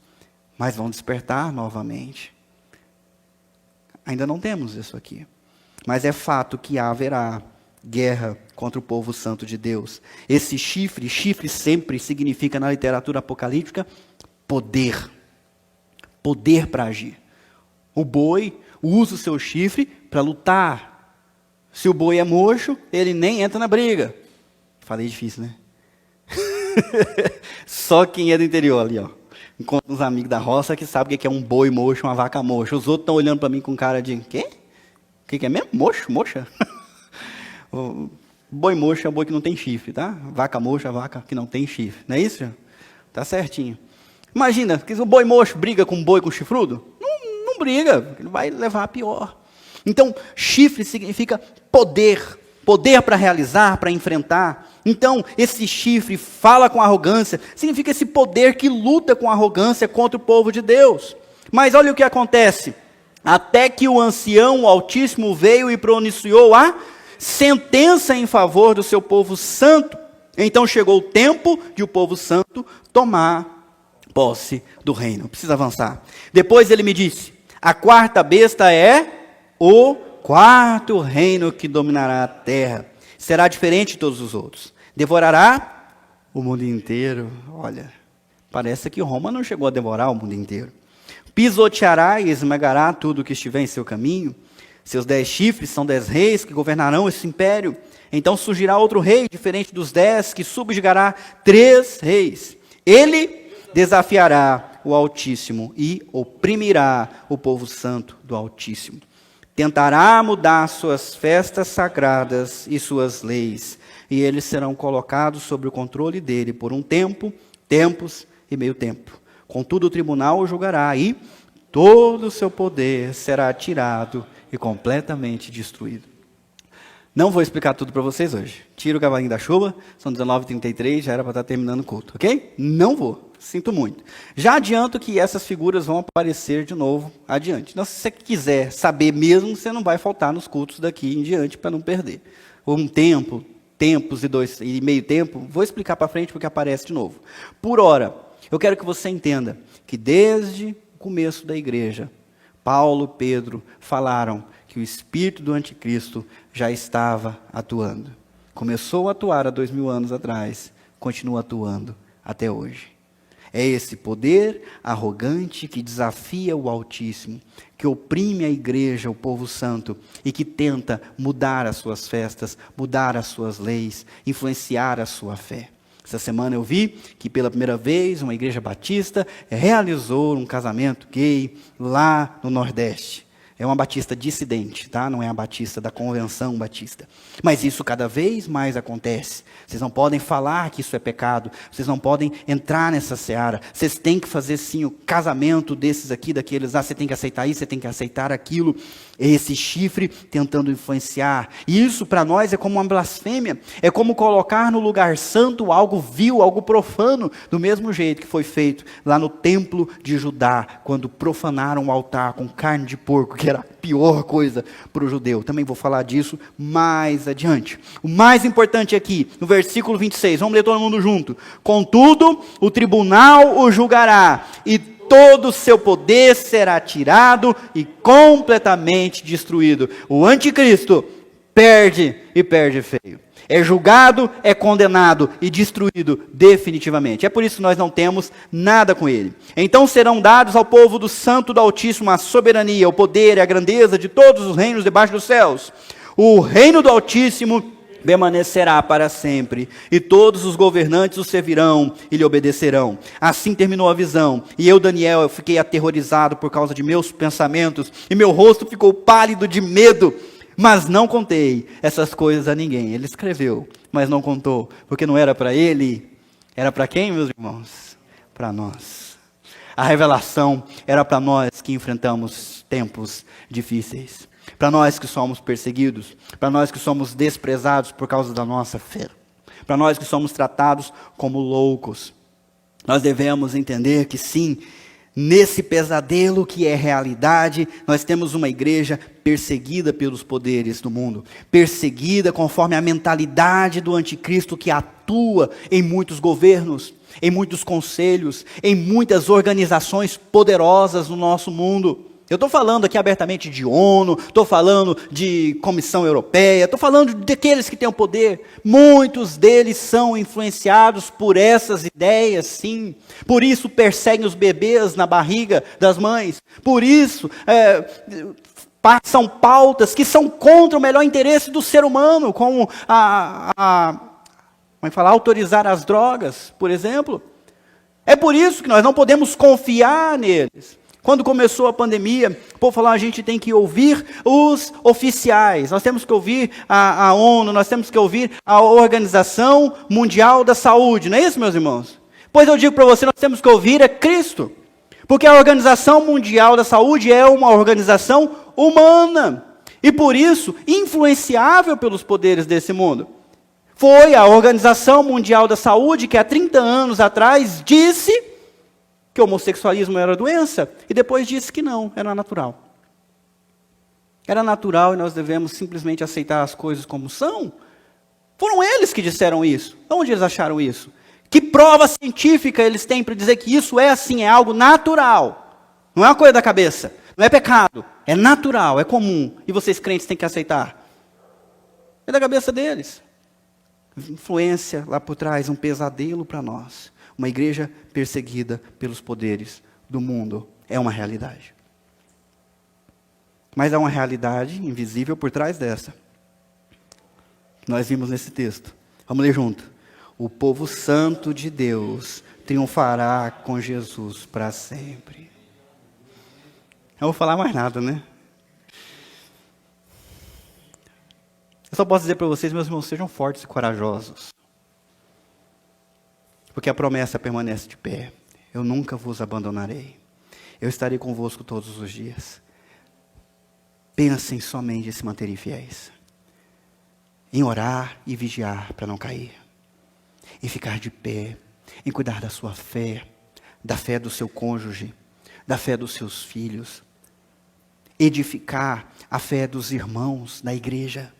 mas vão despertar novamente. Ainda não temos isso aqui. Mas é fato que haverá guerra contra o povo santo de Deus. Esse chifre sempre significa na literatura apocalíptica poder. Poder para agir. O boi usa o seu chifre para lutar. Se o boi é mocho, ele nem entra na briga. Falei difícil, né? Só quem é do interior ali, ó. Encontro uns amigos da roça que sabem o que é um boi mocho, uma vaca mocha. Os outros estão olhando para mim com cara de, quê? O que é mesmo? Mocho? Mocha? O boi mocho é o boi que não tem chifre, tá? Vaca mocha é a vaca que não tem chifre. Não é isso? Tá certinho. Imagina, que o boi mocho briga com um boi com chifrudo? Não briga, ele vai levar a pior. Então, chifre significa poder. Poder para realizar, para enfrentar. Então, esse chifre fala com arrogância, significa esse poder que luta com arrogância contra o povo de Deus. Mas olha o que acontece. Até que o ancião, o Altíssimo, veio e pronunciou a sentença em favor do seu povo santo. Então chegou o tempo de o povo santo tomar posse do reino. Precisa avançar. Depois ele me disse, a quarta besta é o quarto reino que dominará a terra. Será diferente de todos os outros. Devorará o mundo inteiro. Olha, parece que Roma não chegou a devorar o mundo inteiro. Pisoteará e esmagará tudo que estiver em seu caminho. Seus 10 chifres são 10 reis que governarão esse império. Então surgirá outro rei, diferente dos 10, que subjugará 3 reis. Ele desafiará o Altíssimo e oprimirá o povo santo do Altíssimo. Tentará mudar suas festas sagradas e suas leis, e eles serão colocados sob o controle dele por um tempo, tempos e meio tempo. Contudo, o tribunal o julgará e todo o seu poder será tirado e completamente destruído. Não vou explicar tudo para vocês hoje. Tira o cavalinho da chuva, são 19h33, já era para estar terminando o culto, ok? Não vou, sinto muito. Já adianto que essas figuras vão aparecer de novo adiante. Então, se você quiser saber mesmo, você não vai faltar nos cultos daqui em diante para não perder. Um tempo, tempos e meio tempo, vou explicar para frente porque aparece de novo. Por ora, eu quero que você entenda que desde o começo da igreja, Paulo, Pedro falaram que o espírito do anticristo já estava atuando. Começou a atuar há 2000 anos atrás, continua atuando até hoje. É esse poder arrogante que desafia o Altíssimo, que oprime a igreja, o povo santo, e que tenta mudar as suas festas, mudar as suas leis, influenciar a sua fé. Essa semana eu vi que pela primeira vez uma igreja batista realizou um casamento gay lá no Nordeste. É uma batista dissidente, tá? Não é a batista da convenção batista. Mas isso cada vez mais acontece. Vocês não podem falar que isso é pecado. Vocês não podem entrar nessa seara. Vocês têm que fazer sim o casamento desses aqui, daqueles lá. Você tem que aceitar isso, você tem que aceitar aquilo. Esse chifre tentando influenciar. E isso para nós é como uma blasfêmia. É como colocar no lugar santo algo vil, algo profano. Do mesmo jeito que foi feito lá no templo de Judá, quando profanaram o altar com carne de porco, que era a pior coisa para o judeu. Também vou falar disso mais adiante. O mais importante aqui, no versículo 26, vamos ler todo mundo junto. Contudo, o tribunal o julgará, e todo o seu poder será tirado e completamente destruído. O anticristo perde e perde feio. É julgado, é condenado e destruído definitivamente. É por isso que nós não temos nada com ele. Então serão dados ao povo do Santo do Altíssimo a soberania, o poder e a grandeza de todos os reinos debaixo dos céus. O reino do Altíssimo permanecerá para sempre, e todos os governantes o servirão e lhe obedecerão. Assim terminou a visão, e eu, Daniel, eu fiquei aterrorizado por causa de meus pensamentos, e meu rosto ficou pálido de medo. Mas não contei essas coisas a ninguém. Ele escreveu, mas não contou, porque não era para ele. Era para quem, meus irmãos? Para nós. A revelação era para nós que enfrentamos tempos difíceis. Para nós que somos perseguidos. Para nós que somos desprezados por causa da nossa fé. Para nós que somos tratados como loucos. Nós devemos entender que sim, nesse pesadelo que é realidade, nós temos uma igreja perseguida pelos poderes do mundo, perseguida conforme a mentalidade do anticristo que atua em muitos governos, em muitos conselhos, em muitas organizações poderosas no nosso mundo. Eu estou falando aqui abertamente de ONU, estou falando de Comissão Europeia, estou falando daqueles que têm o poder. Muitos deles são influenciados por essas ideias, sim. Por isso perseguem os bebês na barriga das mães. Por isso passam pautas que são contra o melhor interesse do ser humano, como autorizar as drogas, por exemplo. É por isso que nós não podemos confiar neles. Quando começou a pandemia, o povo falou, a gente tem que ouvir os oficiais, nós temos que ouvir a ONU, nós temos que ouvir a Organização Mundial da Saúde, não é isso, meus irmãos? Pois eu digo para você, nós temos que ouvir a Cristo, porque a Organização Mundial da Saúde é uma organização humana, e por isso, influenciável pelos poderes desse mundo. Foi a Organização Mundial da Saúde que há 30 anos atrás disse que o homossexualismo era doença, e depois disse que não, era natural. Era natural e nós devemos simplesmente aceitar as coisas como são. Foram eles que disseram isso. Onde eles acharam isso? Que prova científica eles têm para dizer que isso é assim, é algo natural. Não é uma coisa da cabeça, não é pecado, é natural, é comum, e vocês crentes têm que aceitar. É da cabeça deles. Influência lá por trás, um pesadelo para nós. Uma igreja perseguida pelos poderes do mundo é uma realidade. Mas há uma realidade invisível por trás dessa. Nós vimos nesse texto. Vamos ler junto. O povo santo de Deus triunfará com Jesus para sempre. Eu não vou falar mais nada, né? Eu só posso dizer para vocês, meus irmãos, sejam fortes e corajosos. Porque a promessa permanece de pé. Eu nunca vos abandonarei. Eu estarei convosco todos os dias. Pensem somente em se manterem fiéis. Em orar e vigiar para não cair. Em ficar de pé. Em cuidar da sua fé. Da fé do seu cônjuge. Da fé dos seus filhos. Edificar a fé dos irmãos da igreja.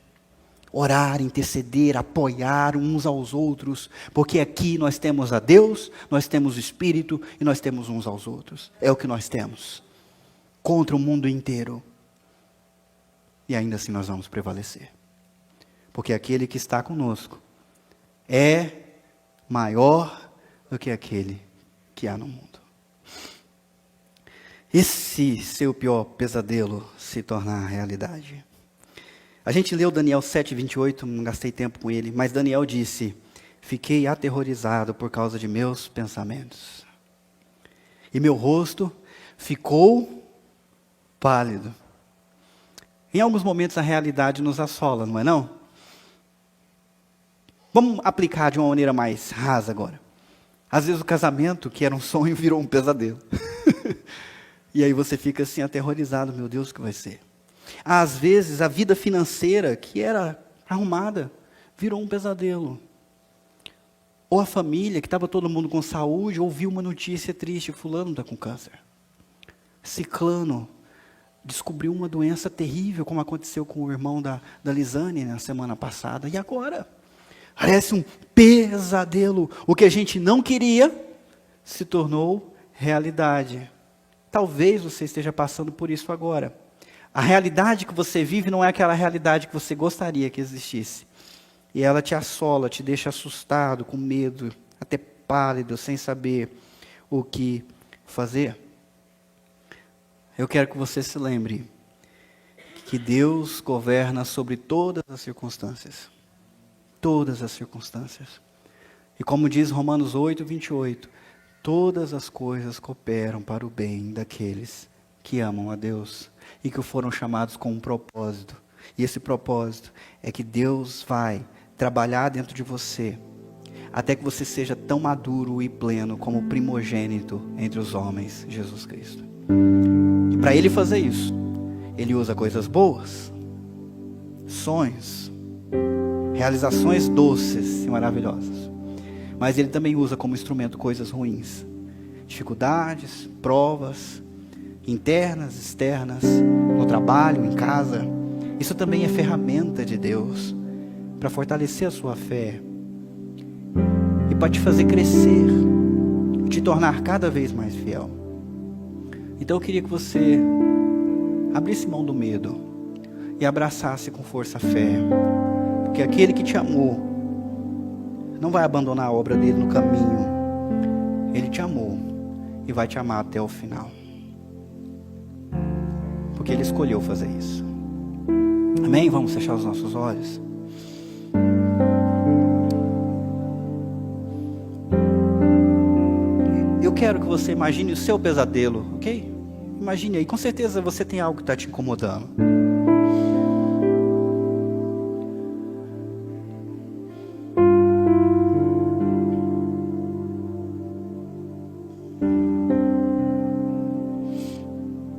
Orar, interceder, apoiar uns aos outros, porque aqui nós temos a Deus, nós temos o Espírito e nós temos uns aos outros. É o que nós temos, contra o mundo inteiro. E ainda assim nós vamos prevalecer, porque aquele que está conosco é maior do que aquele que há no mundo. E se seu pior pesadelo se tornar realidade? A gente leu Daniel 7:28, não gastei tempo com ele, mas Daniel disse, fiquei aterrorizado por causa de meus pensamentos. E meu rosto ficou pálido. Em alguns momentos a realidade nos assola, não é não? Vamos aplicar de uma maneira mais rasa agora. Às vezes o casamento, que era um sonho, virou um pesadelo. E aí você fica assim aterrorizado, meu Deus, o que vai ser? Às vezes, a vida financeira, que era arrumada, virou um pesadelo. Ou a família, que estava todo mundo com saúde, ouviu uma notícia triste, fulano está com câncer. Ciclano descobriu uma doença terrível, como aconteceu com o irmão da Lisane na semana passada. E agora? Parece um pesadelo. O que a gente não queria, se tornou realidade. Talvez você esteja passando por isso agora. A realidade que você vive não é aquela realidade que você gostaria que existisse. E ela te assola, te deixa assustado, com medo, até pálido, sem saber o que fazer. Eu quero que você se lembre que Deus governa sobre todas as circunstâncias. Todas as circunstâncias. E como diz Romanos 8:28, todas as coisas cooperam para o bem daqueles que amam a Deus e que foram chamados com um propósito. E esse propósito é que Deus vai trabalhar dentro de você até que você seja tão maduro e pleno como o primogênito entre os homens, Jesus Cristo. E para Ele fazer isso, Ele usa coisas boas, sonhos, realizações doces e maravilhosas. Mas Ele também usa como instrumento coisas ruins, dificuldades, provas, internas, externas, no trabalho, em casa. Isso também é ferramenta de Deus para fortalecer a sua fé e para te fazer crescer, te tornar cada vez mais fiel. Então eu queria que você abrisse mão do medo e abraçasse com força a fé. Porque aquele que te amou não vai abandonar a obra dele no caminho. Ele te amou e vai te amar até o final. Porque ele escolheu fazer isso. Amém? Vamos fechar os nossos olhos. Eu quero que você imagine o seu pesadelo, ok? Imagine aí, com certeza você tem algo que está te incomodando.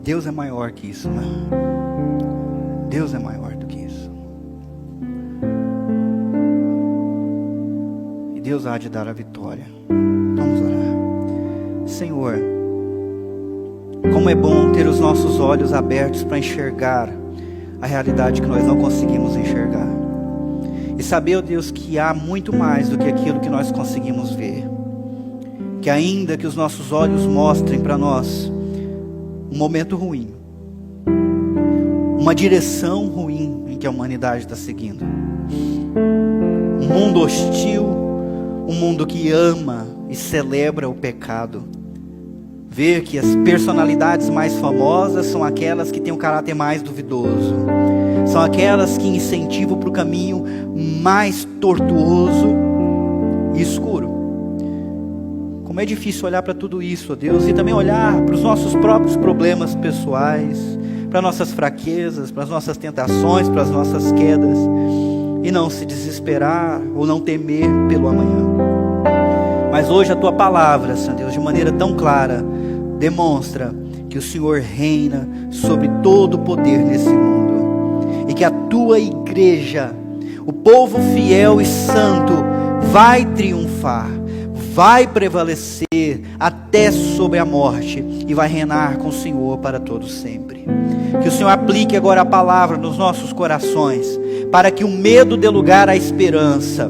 Deus é maior que isso, né? Deus é maior do que isso. E Deus há de dar a vitória. Vamos orar. Senhor, como é bom ter os nossos olhos abertos para enxergar a realidade que nós não conseguimos enxergar. E saber, ó Deus, que há muito mais do que aquilo que nós conseguimos ver. Que ainda que os nossos olhos mostrem para nós um momento ruim, uma direção ruim em que a humanidade está seguindo, um mundo hostil, um mundo que ama e celebra o pecado, ver que as personalidades mais famosas são aquelas que têm um caráter mais duvidoso, são aquelas que incentivam para o caminho mais tortuoso e escuro. Como é difícil olhar para tudo isso, ó Deus, e também olhar para os nossos próprios problemas pessoais, para nossas fraquezas, para as nossas tentações, para as nossas quedas, e não se desesperar ou não temer pelo amanhã. Mas hoje a Tua palavra, Senhor Deus, de maneira tão clara, demonstra que o Senhor reina sobre todo o poder nesse mundo, e que a Tua igreja, o povo fiel e santo, vai triunfar, vai prevalecer até sobre a morte e vai reinar com o Senhor para todos sempre. Que o Senhor aplique agora a palavra nos nossos corações, para que o medo dê lugar à esperança,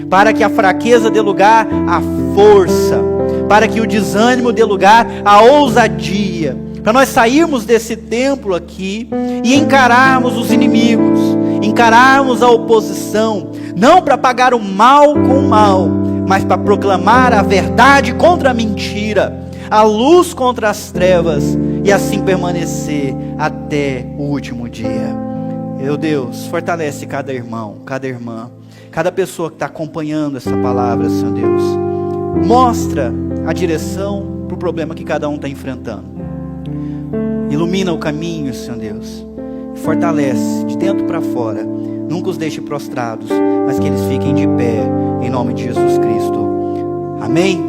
para que a fraqueza dê lugar à força, para que o desânimo dê lugar à ousadia, para nós sairmos desse templo aqui e encararmos os inimigos, encararmos a oposição, não para pagar o mal com o mal, mas para proclamar a verdade contra a mentira, a luz contra as trevas, e assim permanecer até o último dia. Meu Deus, fortalece cada irmão, cada irmã, cada pessoa que está acompanhando essa palavra, Senhor Deus. Mostra a direção para o problema que cada um está enfrentando. Ilumina o caminho, Senhor Deus. Fortalece de dentro para fora. Nunca os deixe prostrados, mas que eles fiquem de pé, em nome de Jesus Cristo. Amém?